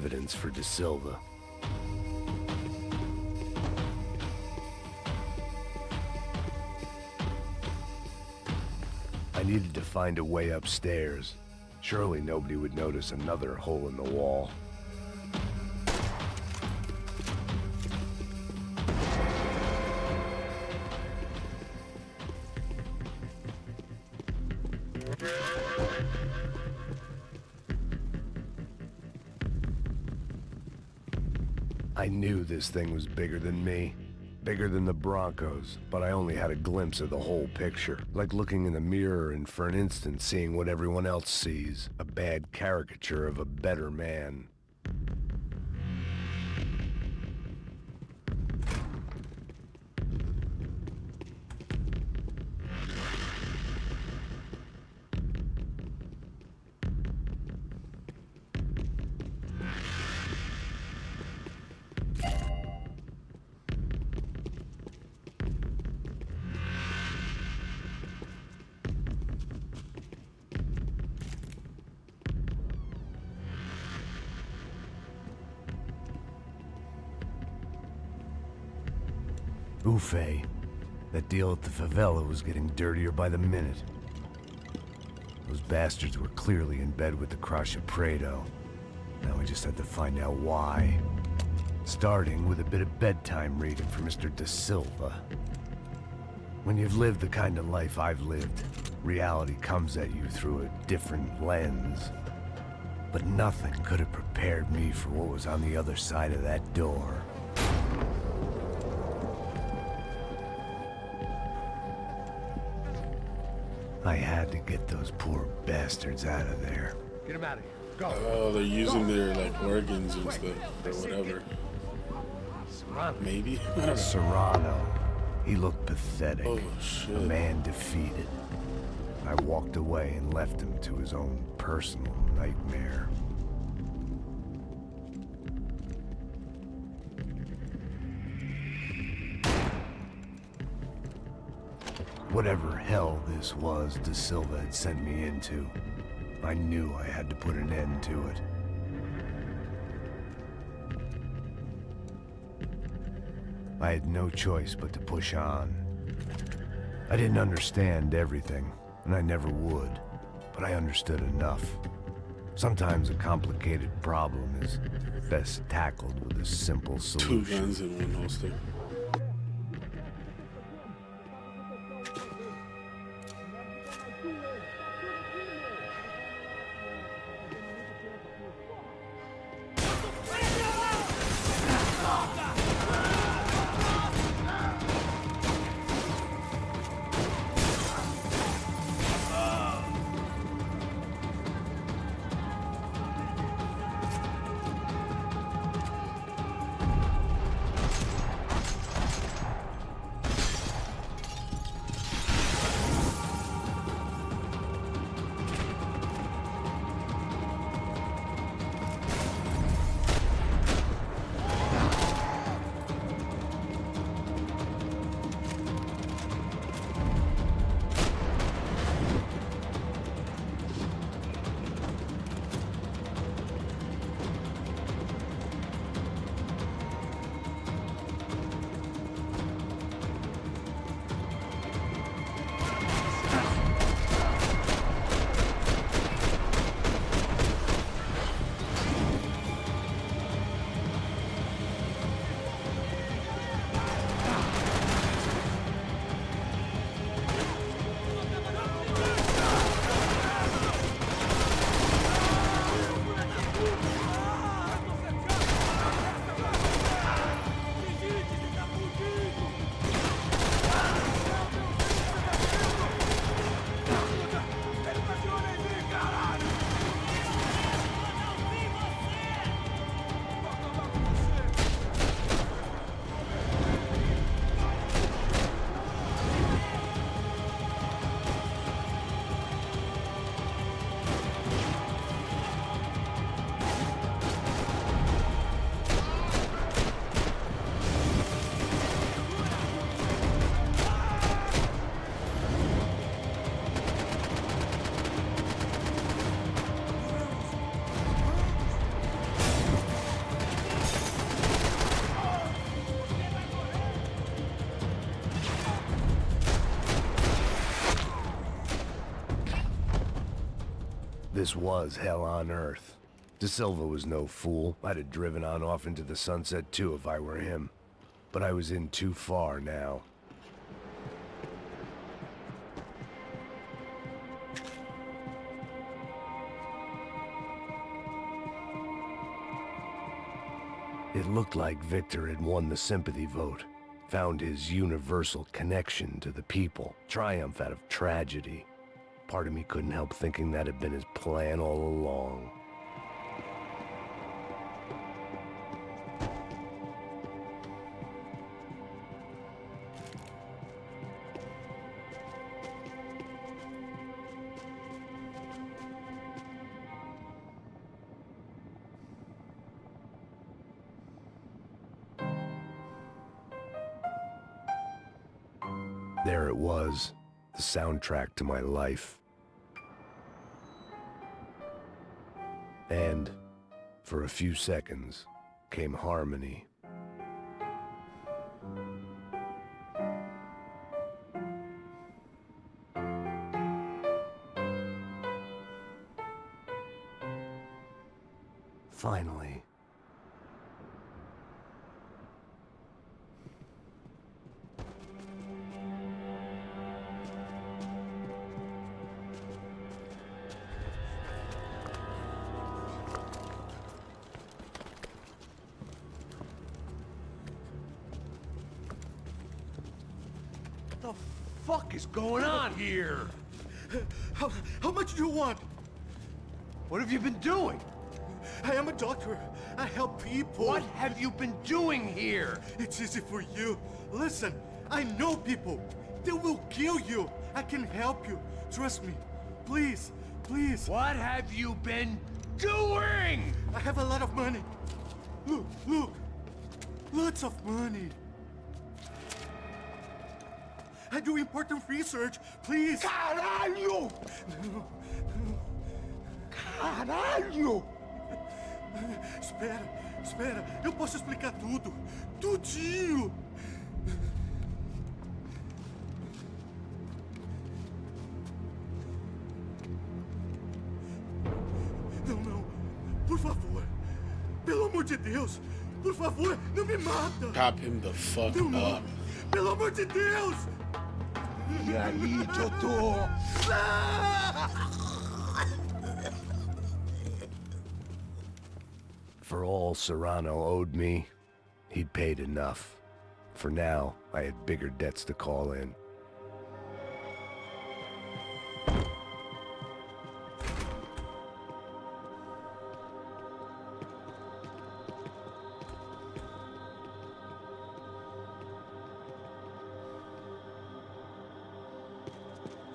evidence for De Silva. I needed to find a way upstairs. Surely nobody would notice another hole in the wall. I knew this thing was bigger than me. Bigger than the Broncos, but I only had a glimpse of the whole picture. Like looking in the mirror and for an instant seeing what everyone else sees. A bad caricature of a better man. Ufe. That deal at the favela was getting dirtier by the minute. Those bastards were clearly in bed with the Crusher Prado. Now we just had to find out why. Starting with a bit of bedtime reading for Mr. De Silva. When you've lived the kind of life I've lived, reality comes at you through a different lens. But nothing could have prepared me for what was on the other side of that door. I had to get those poor bastards out of there. Get him out of here. Go. Oh, they're using their like organs and stuff or whatever. Maybe. I don't know. Serrano. He looked pathetic. Oh shit. A man defeated. I walked away and left him to his own personal nightmare. Whatever hell this was De Silva had sent me into, I knew I had to put an end to it. I had no choice but to push on. I didn't understand everything, and I never would, but I understood enough. Sometimes a complicated problem is best tackled with a simple solution. 2 guns in one holster. This was hell on earth. De Silva was no fool. I'd have driven on off into the sunset too if I were him. But I was in too far now. It looked like Victor had won the sympathy vote, found his universal connection to the people, triumph out of tragedy. Part of me couldn't help thinking that had been his plan all along. There it was, the soundtrack to my life. And, for a few seconds, came harmony. Finally. What the fuck is going on here? How much do you want? What have you been doing? I am a doctor. I help people. What have you been doing here? It's easy for you. Listen, I know people. They will kill you. I can help you. Trust me. Please, please. What have you been doing? I have a lot of money. Look, look. Lots of money. I do important research. Please. Caralho! Caralho! Espera, espera. Eu posso explicar tudo. Tudinho. Não, não. Por favor. Pelo amor de Deus. Por favor, não me mata. Cop him the fuck up. Pelo amor de Deus. E aí, doutor? For all Serrano owed me, he'd paid enough. For now, I had bigger debts to call in.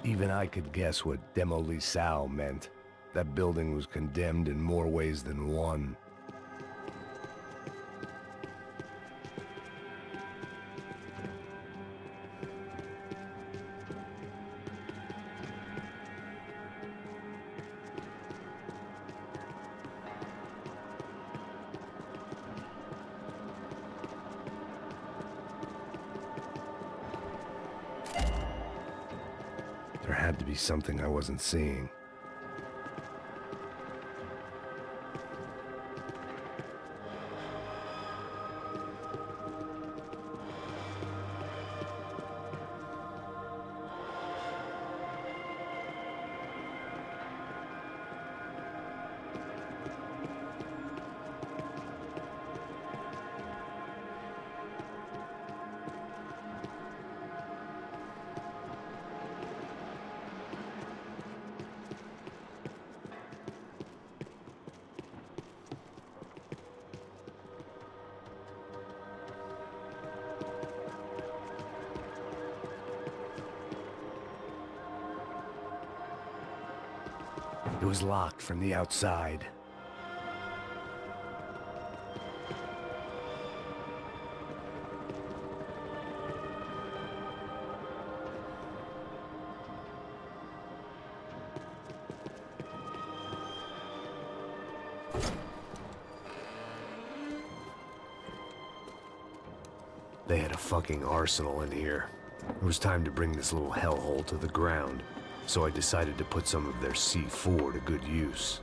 Even I could guess what Demolisal meant. That building was condemned in more ways than one. There had to be something I wasn't seeing. It was locked from the outside. They had a fucking arsenal in here. It was time to bring this little hellhole to the ground. so I decided to put some of their C4 to good use.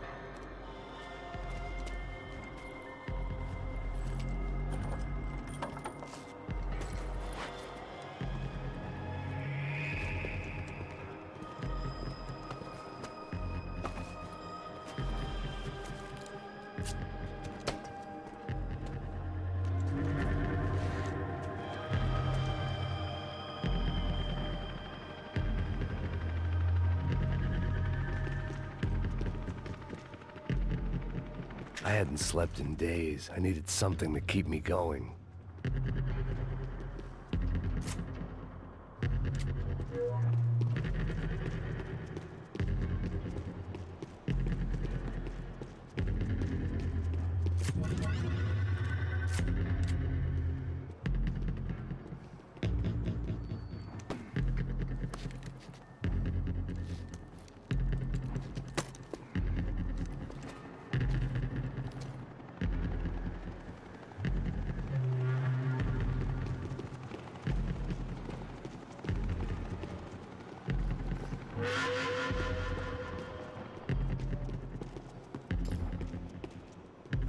I hadn't slept in days. I needed something to keep me going.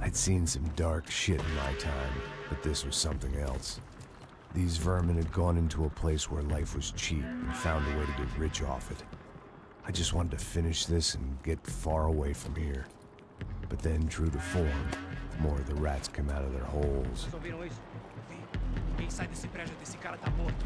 I'd seen some dark shit in my time, but this was something else. These vermin had gone into a place where life was cheap and found a way to get rich off it. I just wanted to finish this and get far away from here. But then, true to form, more of the rats come out of their holes. Vocês ouviram isso? Quem sai desse prédio desse cara tá morto.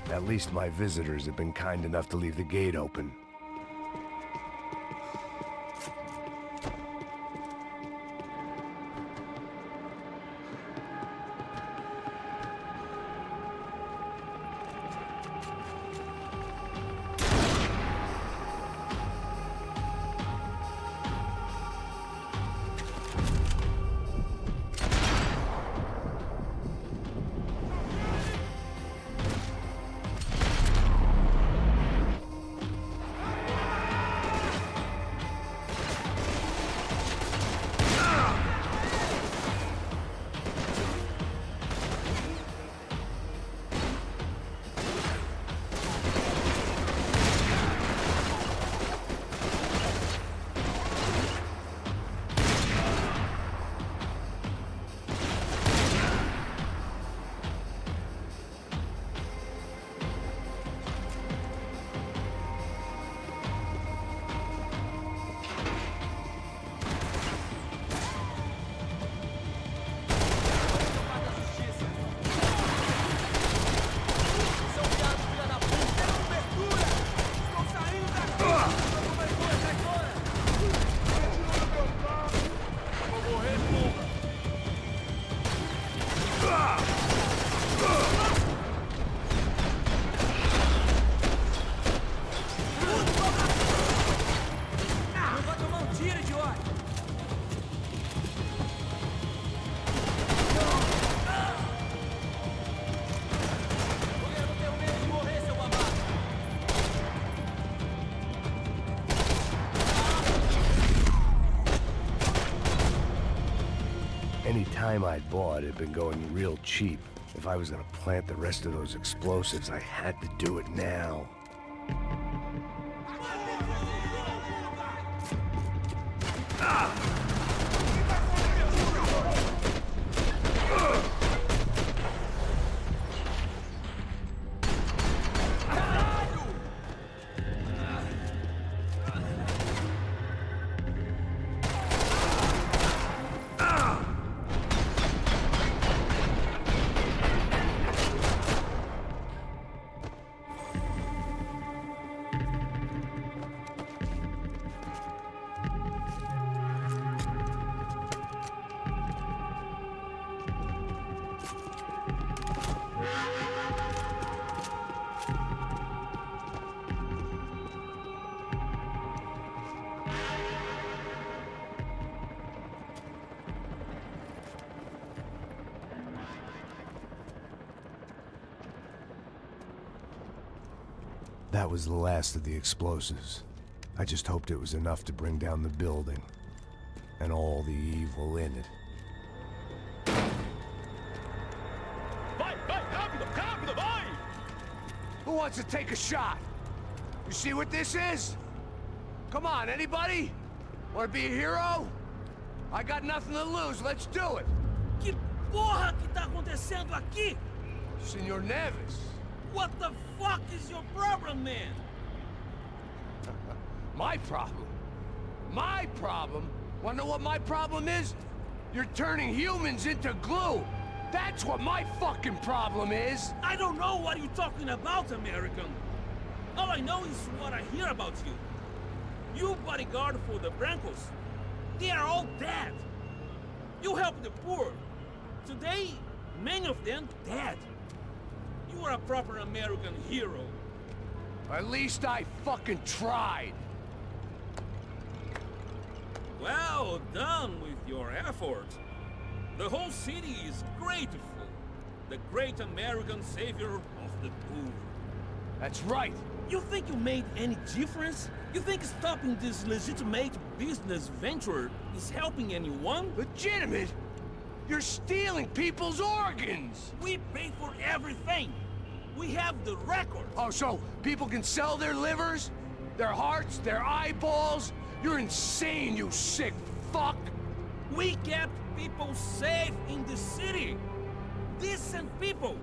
At least my visitors have been kind enough to leave the gate open. Any time I'd bought had been going real cheap. If I was gonna plant the rest of those explosives, I had to do it now. That was the last of the explosives. I just hoped it was enough to bring down the building. And all the evil in it. Vai, vai, rápido, rápido, vai! Who wants to take a shot? You see what this is? Come on, anybody? Want to be a hero? I got nothing to lose, let's do it! Que porra que tá acontecendo aqui? Senor Neves. What the fuck is your problem, man? My problem? My problem? Wanna know what my problem is? You're turning humans into glue! That's what my fucking problem is! I don't know what you're talking about, American. All I know is what I hear about you. You bodyguard for the Brancos. They are all dead. You help the poor. Today, many of them dead. You are a proper American hero. At least I fucking tried. Well done with your effort. The whole city is grateful. The great American savior of the poor. That's right. You think you made any difference? You think stopping this legitimate business venture is helping anyone? Legitimate? You're stealing people's organs! We pay for everything! We have the record! Oh, so people can sell their livers? Their hearts? Their eyeballs? You're insane, you sick fuck! We kept people safe in the city! Decent people!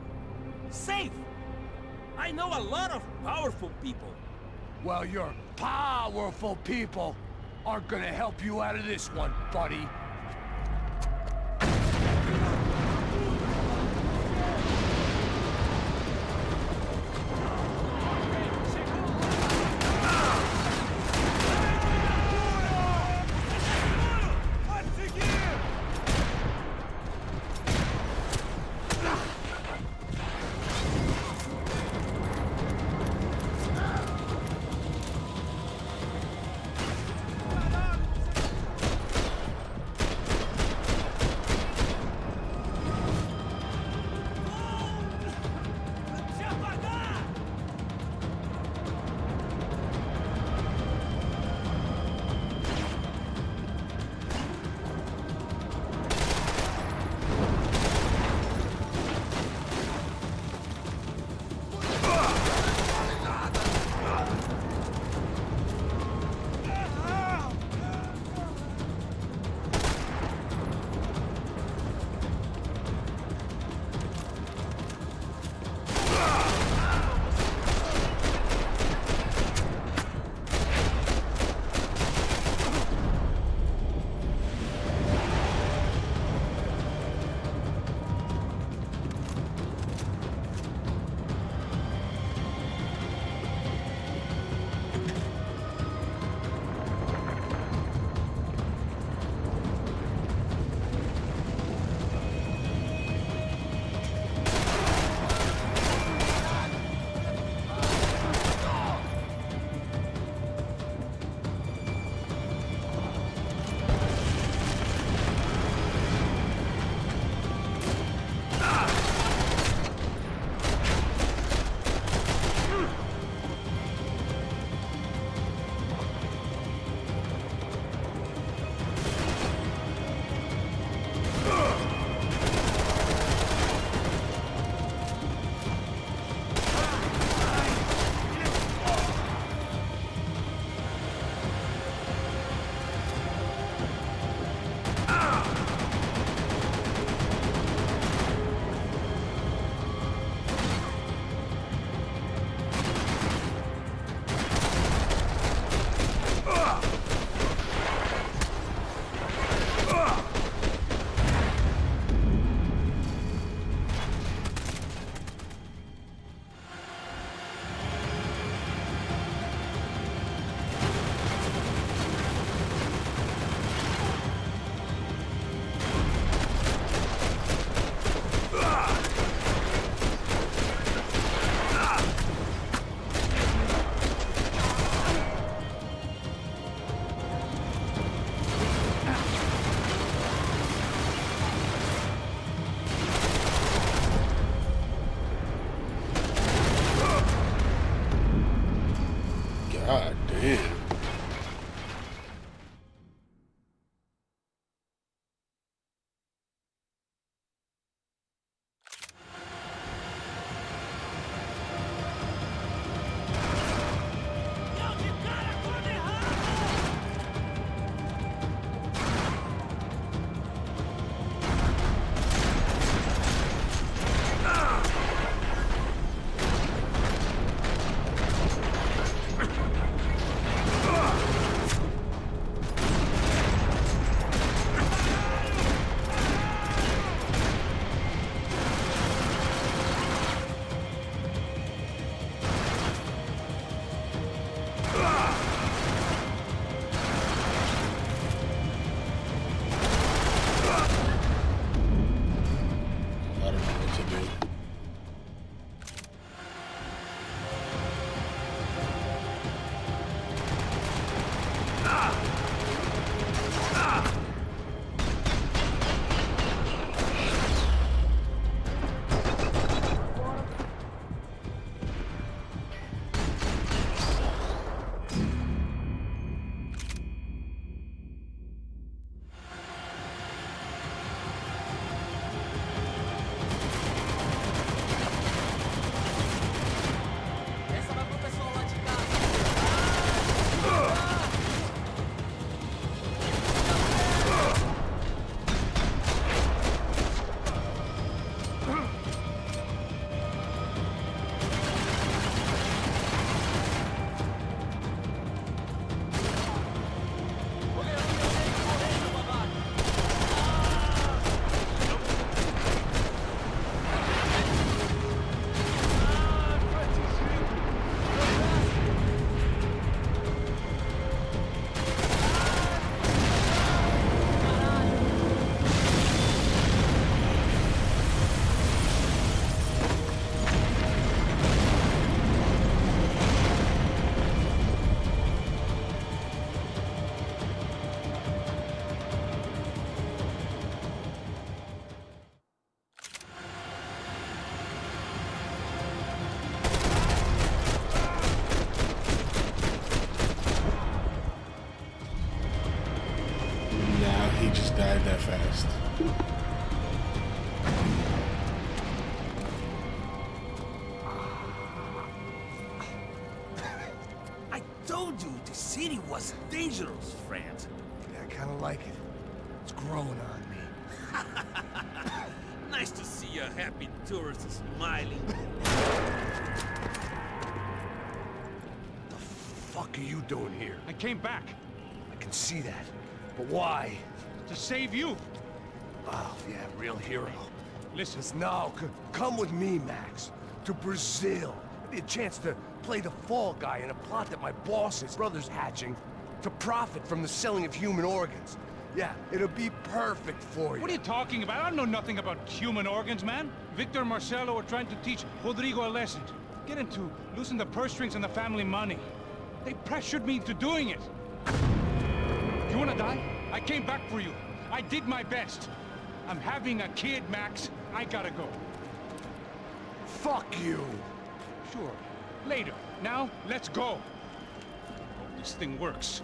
Safe! I know a lot of powerful people. Well, your powerful people aren't gonna help you out of this one, buddy. fast. I told you the city was dangerous, friend. Yeah, I kinda like it. It's growing on me. Nice to see a happy tourist smiling. The fuck are you doing here? I came back I can see that. But why? to save you. Oh, yeah, real hero. Listen, No, come with me, Max. To Brazil. Give me a chance to play the fall guy in a plot that my boss's brother's hatching to profit from the selling of human organs. Yeah, it'll be perfect for you. what are you talking about? I know nothing about human organs, man. Victor and Marcelo are trying to teach Rodrigo a lesson. Get him to loosen the purse strings on the family money. They pressured me into doing it. You wanna die? I came back for you. I did my best. I'm having a kid, Max. I gotta go. Fuck you! Sure. Later. Now, let's go. Hope this thing works.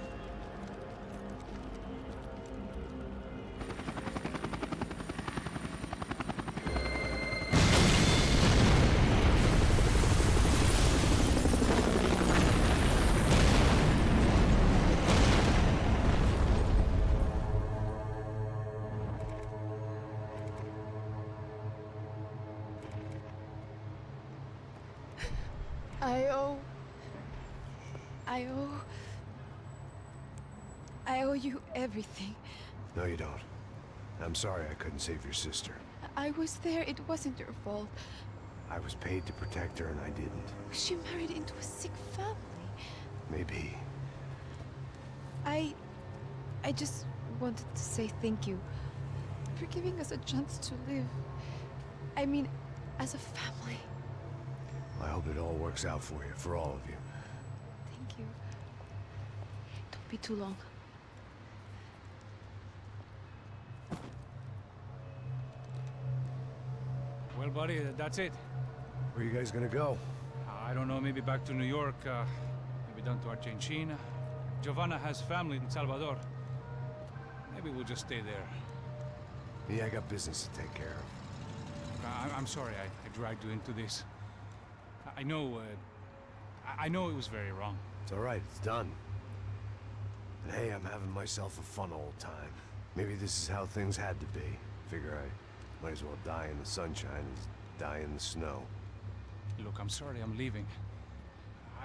I owe you everything. No, you don't. I'm sorry I couldn't save your sister. I was there. It wasn't your fault. I was paid to protect her and I didn't. She married into a sick family. Maybe. I just wanted to say thank you for giving us a chance to live. I mean, as a family. I hope it all works out for you, for all of you. Thank you. Don't be too long. Well, buddy, that's it. Where are you guys gonna go? I don't know, maybe back to New York, maybe down to Argentina. Giovanna has family in Salvador. Maybe we'll just stay there. Yeah, I got business to take care of. I'm sorry I dragged you into this. I know it was very wrong. It's all right, it's done. And hey, I'm having myself a fun old time. Maybe this is how things had to be. Figure I might as well die in the sunshine as die in the snow. Look, I'm sorry I'm leaving.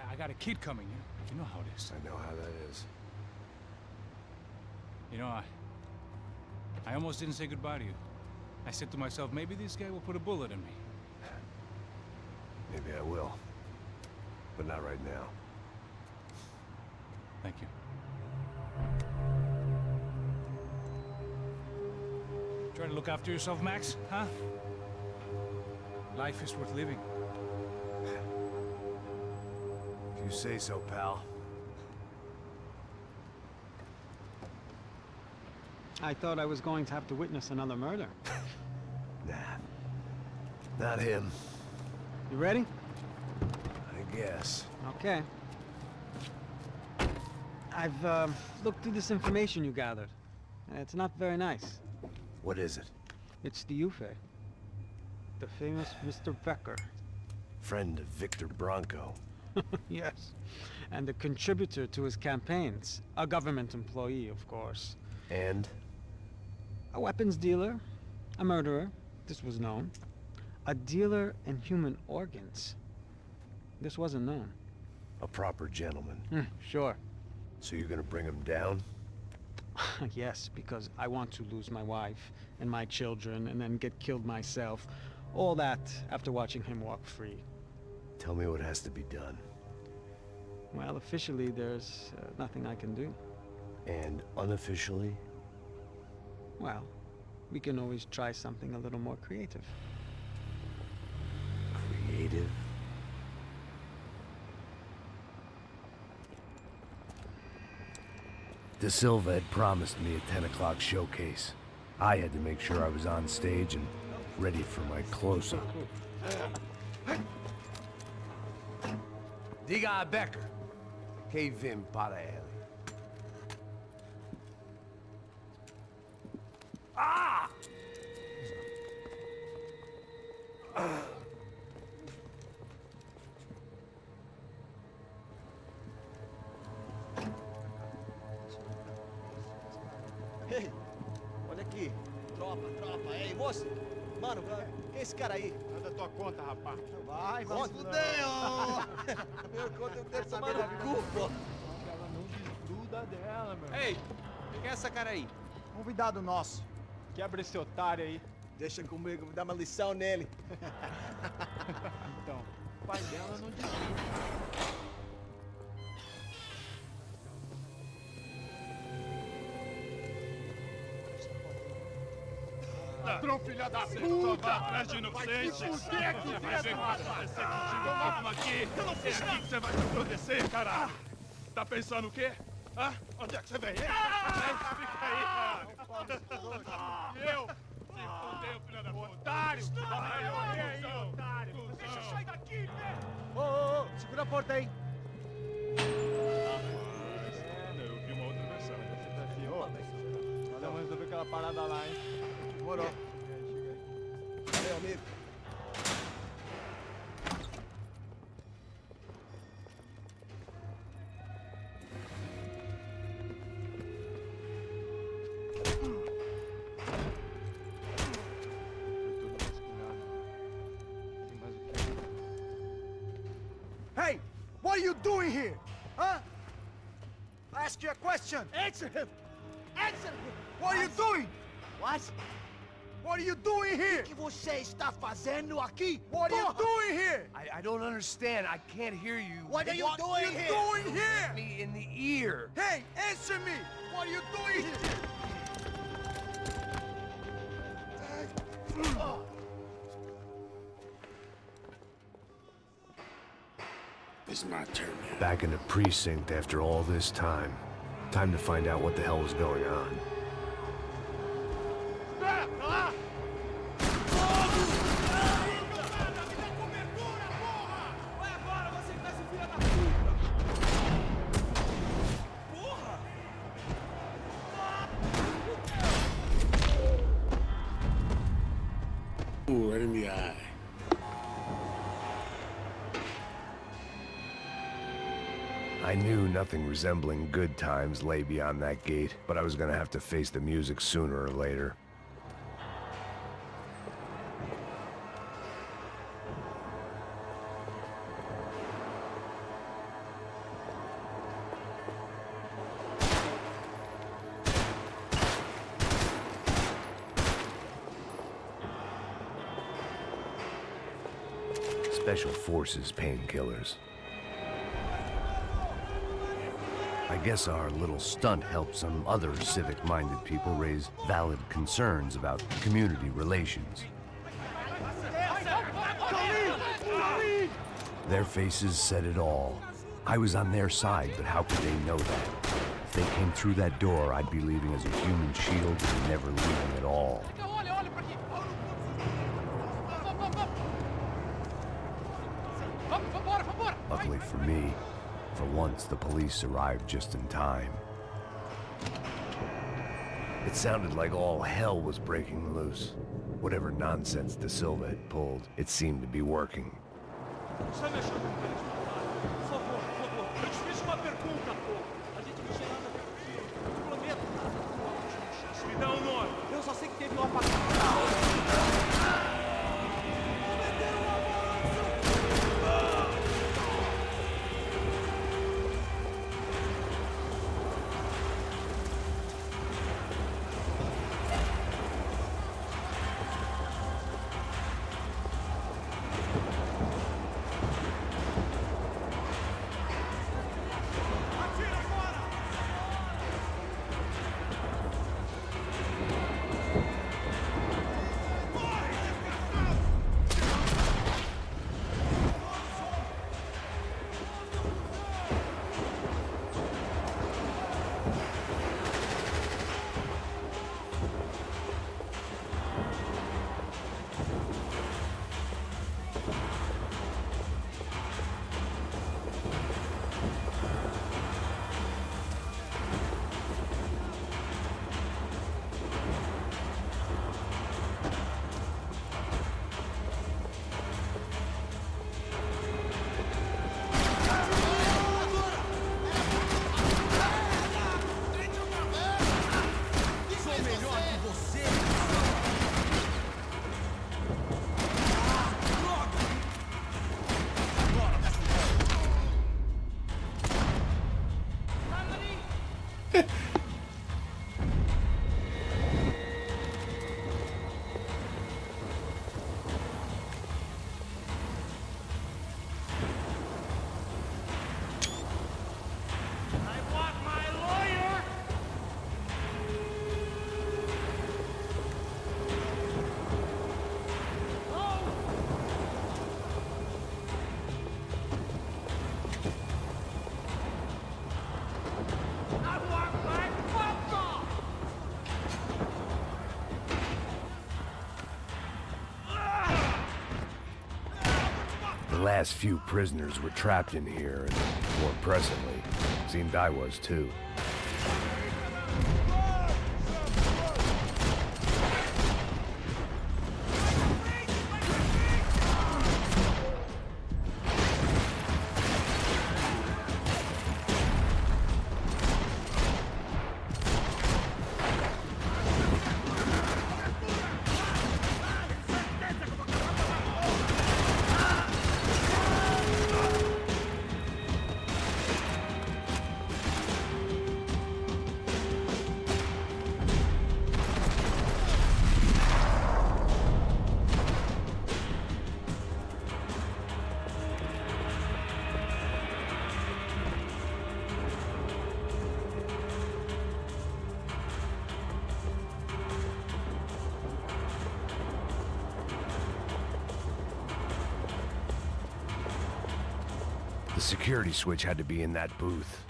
I got a kid coming, you know how it is. I know how that is. You know, I almost didn't say goodbye to you. I said to myself, maybe this guy will put a bullet in me. Maybe I will. But not right now. Thank you. Try to look after yourself, Max, huh? Life is worth living. If you say so, pal. I thought I was going to have to witness another murder. Nah. Not him. You ready? I guess. Okay. I've looked through this information you gathered. And it's not very nice. What is it? It's the UFE. The famous Mr. Becker. Friend of Victor Bronco. Yes. And a contributor to his campaigns. A government employee, of course. And? A weapons dealer. A murderer. This was known. A dealer in human organs. This wasn't known. A proper gentleman. Sure. So you're gonna bring him down? Yes, because I want to lose my wife and my children and then get killed myself. All that after watching him walk free. Tell me what has to be done. Well, officially, there's nothing I can do. And unofficially? Well, we can always try something a little more creative. Creative? De Silva had promised me a 10 o'clock showcase. I had to make sure I was on stage and ready for my close-up. Diga a Becker. Que vim para ele. Ah! Ei, olha aqui. Tropa. Ei, moço. Mano, quem é esse cara aí? Nada da tua conta, rapaz. Vai fudeu! Meu conta eu quero tomar no cu, pô. Ela não desgruda dela, meu. Ei, quem é essa cara aí? Convidado nosso. Quebra esse otário aí. Deixa comigo, me dá uma lição nele. Então, o pai dela não desgruda. Ladrão, filha da puta! Vai atrás de inocentes! Vai ver como vai ser contigo mesmo aqui! Eu não fiz aqui que você vai se proteger, caralho! Tá pensando o quê? Hã? Onde é que você vem? Fica aí, caralho! E eu? Se fudeu, filha da puta! Otário! Vai, aí, otário! Deixa eu sair daqui, né? Ô, segura a porta aí. Eu vi uma outra versão. Vamos resolver aquela parada lá, hein? Demorou. Valeu, amigo. Hey, what are you doing here? Huh? I ask you a question. Answer him. Answer him. What are you doing? What? What are you doing here? O que você está fazendo aqui? What are you doing here? I don't understand. I can't hear you. What are you doing here? Doing here? Hit me in the ear. Hey, answer me. What are you doing here? It's my turn now. Back in the precinct after all this time. Time to find out what the hell was going on. Ooh, right in the eye. I knew nothing resembling good times lay beyond that gate, but I was gonna have to face the music sooner or later. Special Forces painkillers. I guess our little stunt helped some other civic-minded people raise valid concerns about community relations. Their faces said it all. I was on their side, but how could they know that? If they came through that door, I'd be leaving as a human shield and never leaving at all. Luckily for me, for once the police arrived just in time. It sounded like all hell was breaking loose. Whatever nonsense De Silva had pulled, it seemed to be working. Sai mexendo com eles, por favor, por favor. Eu te fiz uma pergunta, pô. A gente não tinha nada a ver com aquilo. Eu prometo. Me dá um nome. Eu só sei que teve um apagão. The last few prisoners were trapped in here, and more pressingly, seemed I was too. The security switch had to be in that booth.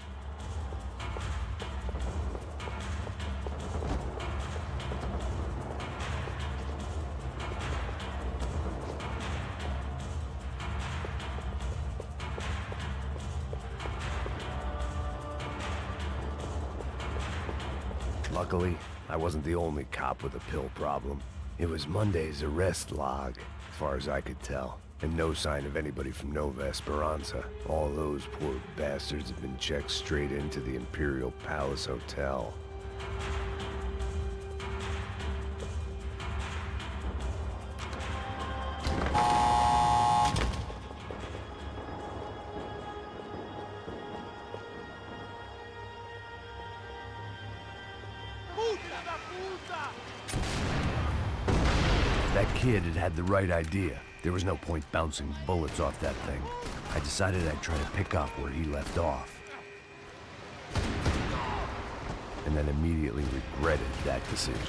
Luckily, I wasn't the only cop with a pill problem. It was Monday's arrest log, as far as I could tell. And no sign of anybody from Nova Esperanza. All those poor bastards have been checked straight into the Imperial Palace Hotel. That kid had the right idea. There was no point bouncing bullets off that thing. I decided I'd try to pick up where he left off. And then immediately regretted that decision.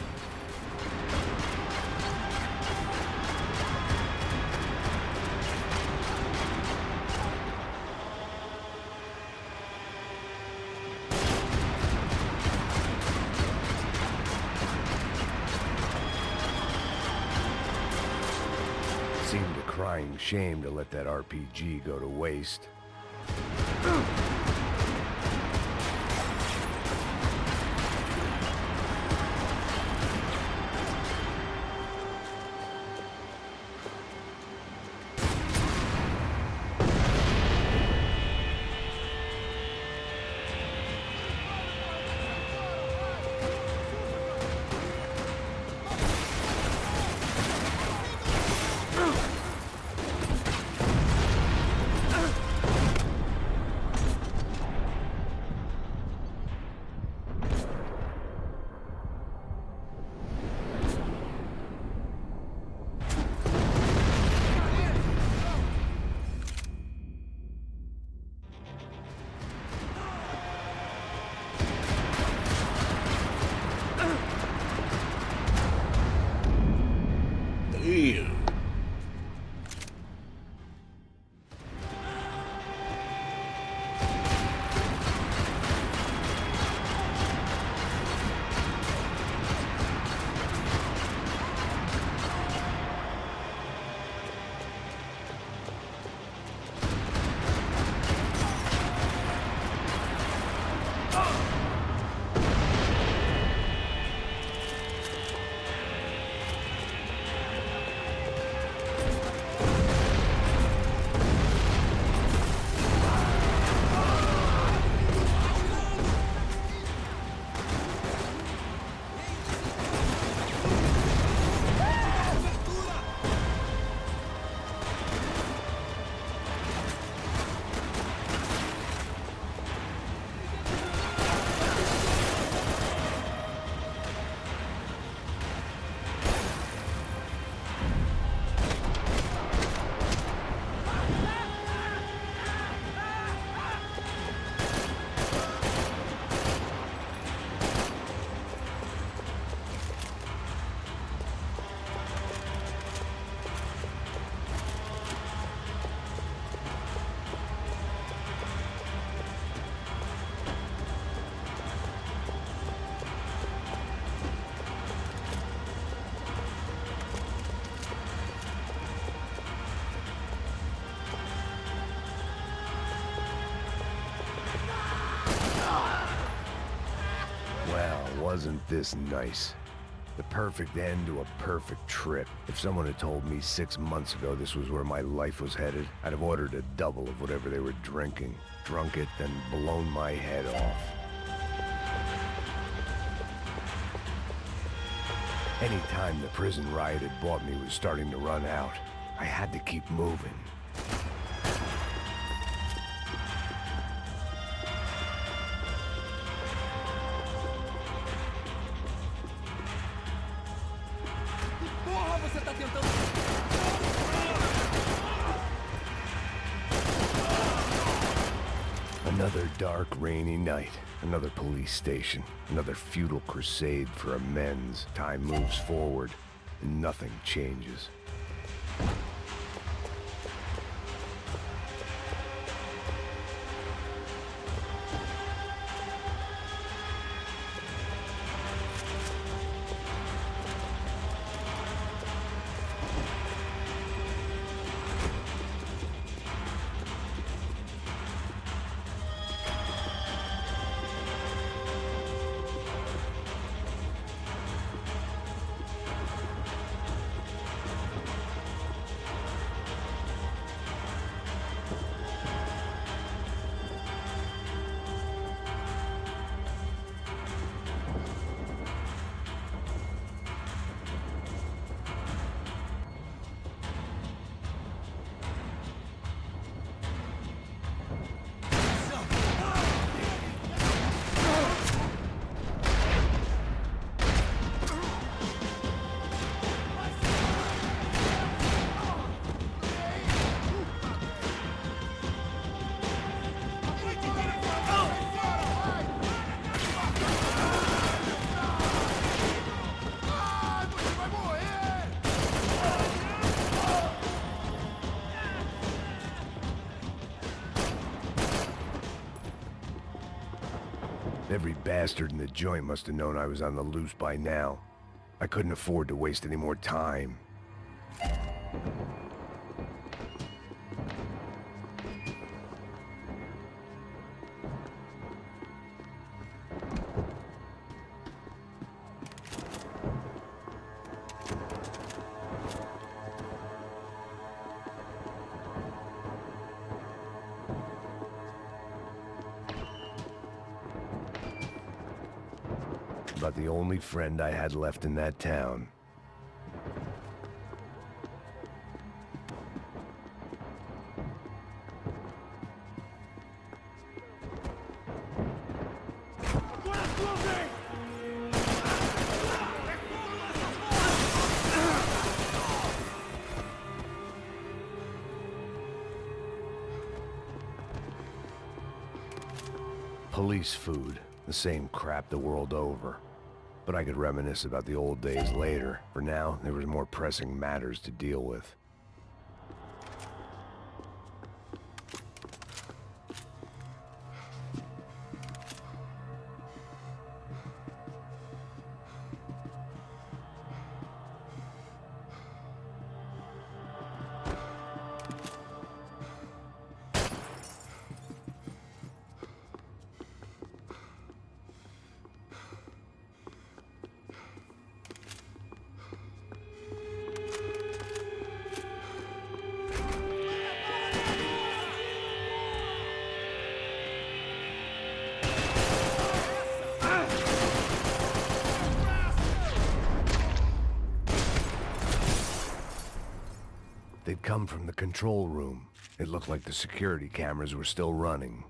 Seemed a crying shame to let that RPG go to waste. Wasn't this nice? The perfect end to a perfect trip. If someone had told me 6 months ago this was where my life was headed, I'd have ordered a double of whatever they were drinking, drunk it, then blown my head off. Any time the prison riot had bought me was starting to run out, I had to keep moving. Porra, você tá tentando... Another dark, rainy night. Another police station. Another futile crusade for amends. Time moves forward, and nothing changes. Every bastard in the joint must have known I was on the loose by now. I couldn't afford to waste any more time. About the only friend I had left in that town. Police food, the same crap the world over. But I could reminisce about the old days later. For now, there was more pressing matters to deal with. They'd come from the control room. It looked like the security cameras were still running.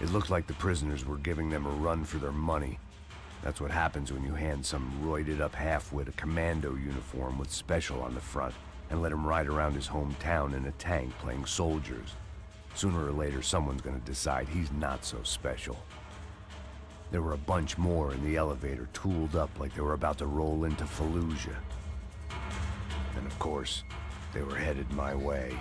It looked like the prisoners were giving them a run for their money. That's what happens when you hand some roided-up halfwit a commando uniform with special on the front and let him ride around his hometown in a tank playing soldiers. Sooner or later, someone's gonna decide he's not so special. There were a bunch more in the elevator, tooled up like they were about to roll into Fallujah. And of course, they were headed my way.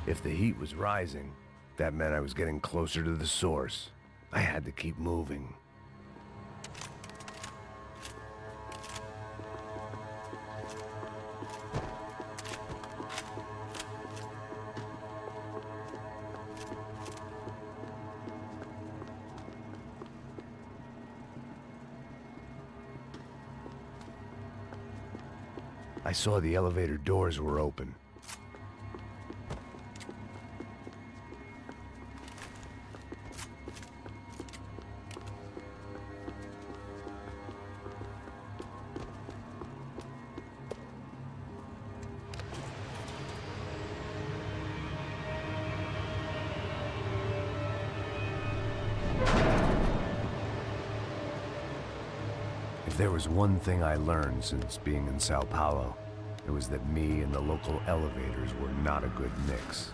If the heat was rising, that meant I was getting closer to the source. I had to keep moving. I saw the elevator doors were open. If there was one thing I learned since being in Sao Paulo, it was that me and the local elevators were not a good mix.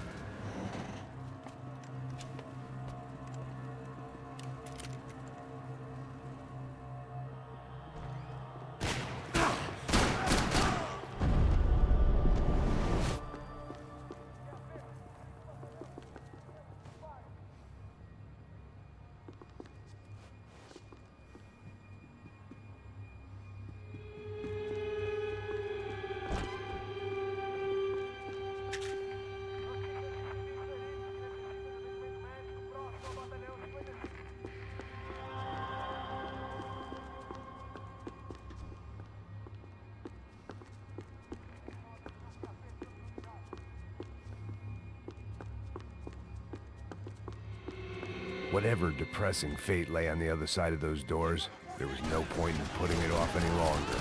Whatever depressing fate lay on the other side of those doors, there was no point in putting it off any longer.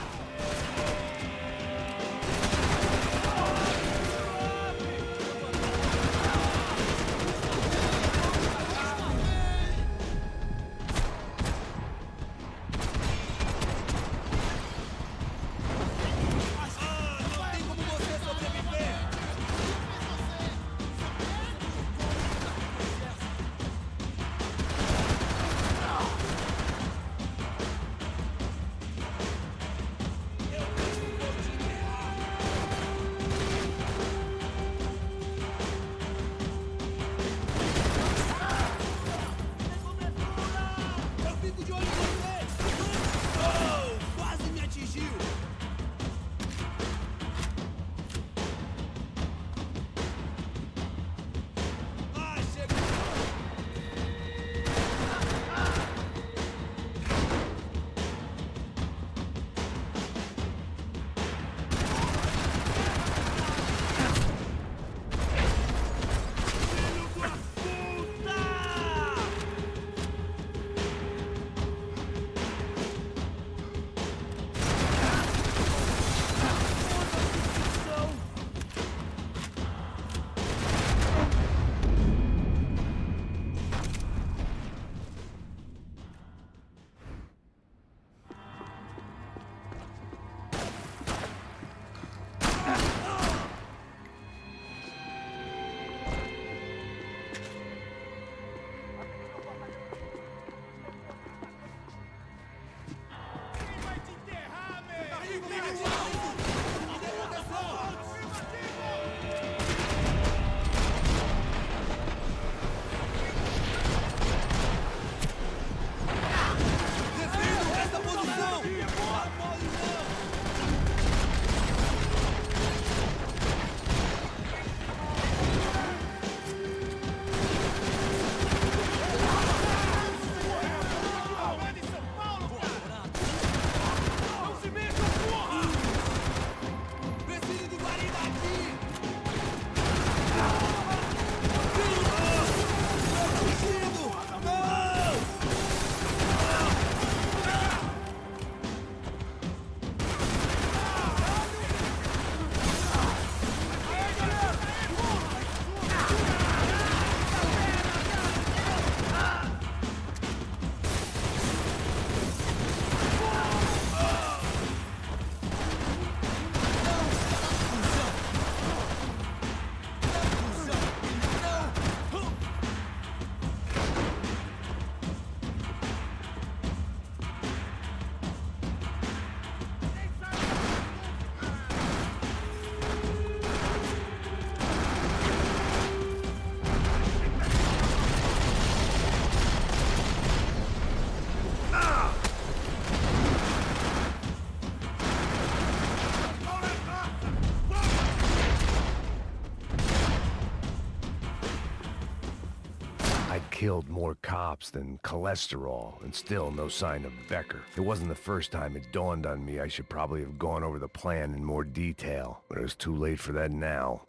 killed more cops than cholesterol, and still no sign of Becker. It wasn't the first time it dawned on me I should probably have gone over the plan in more detail, but it was too late for that now.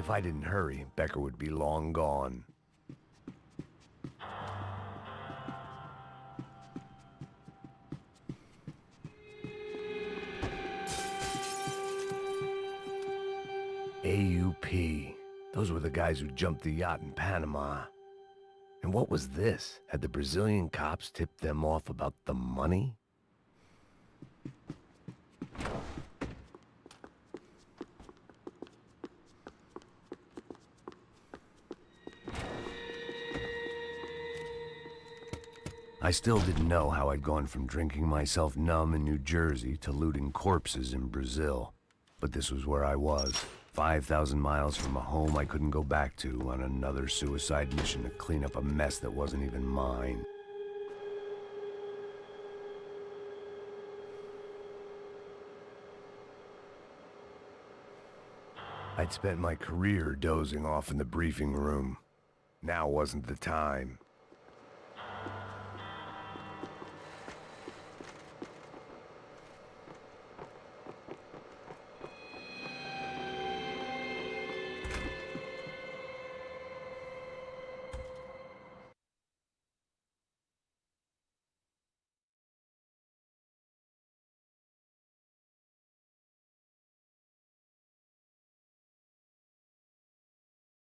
If I didn't hurry, Becker would be long gone. AUP. Those were the guys who jumped the yacht in Panama. And what was this? Had the Brazilian cops tipped them off about the money? I still didn't know how I'd gone from drinking myself numb in New Jersey to looting corpses in Brazil. But this was where I was, 5,000 miles from a home I couldn't go back to, on another suicide mission to clean up a mess that wasn't even mine. I'd spent my career dozing off in the briefing room. Now wasn't the time.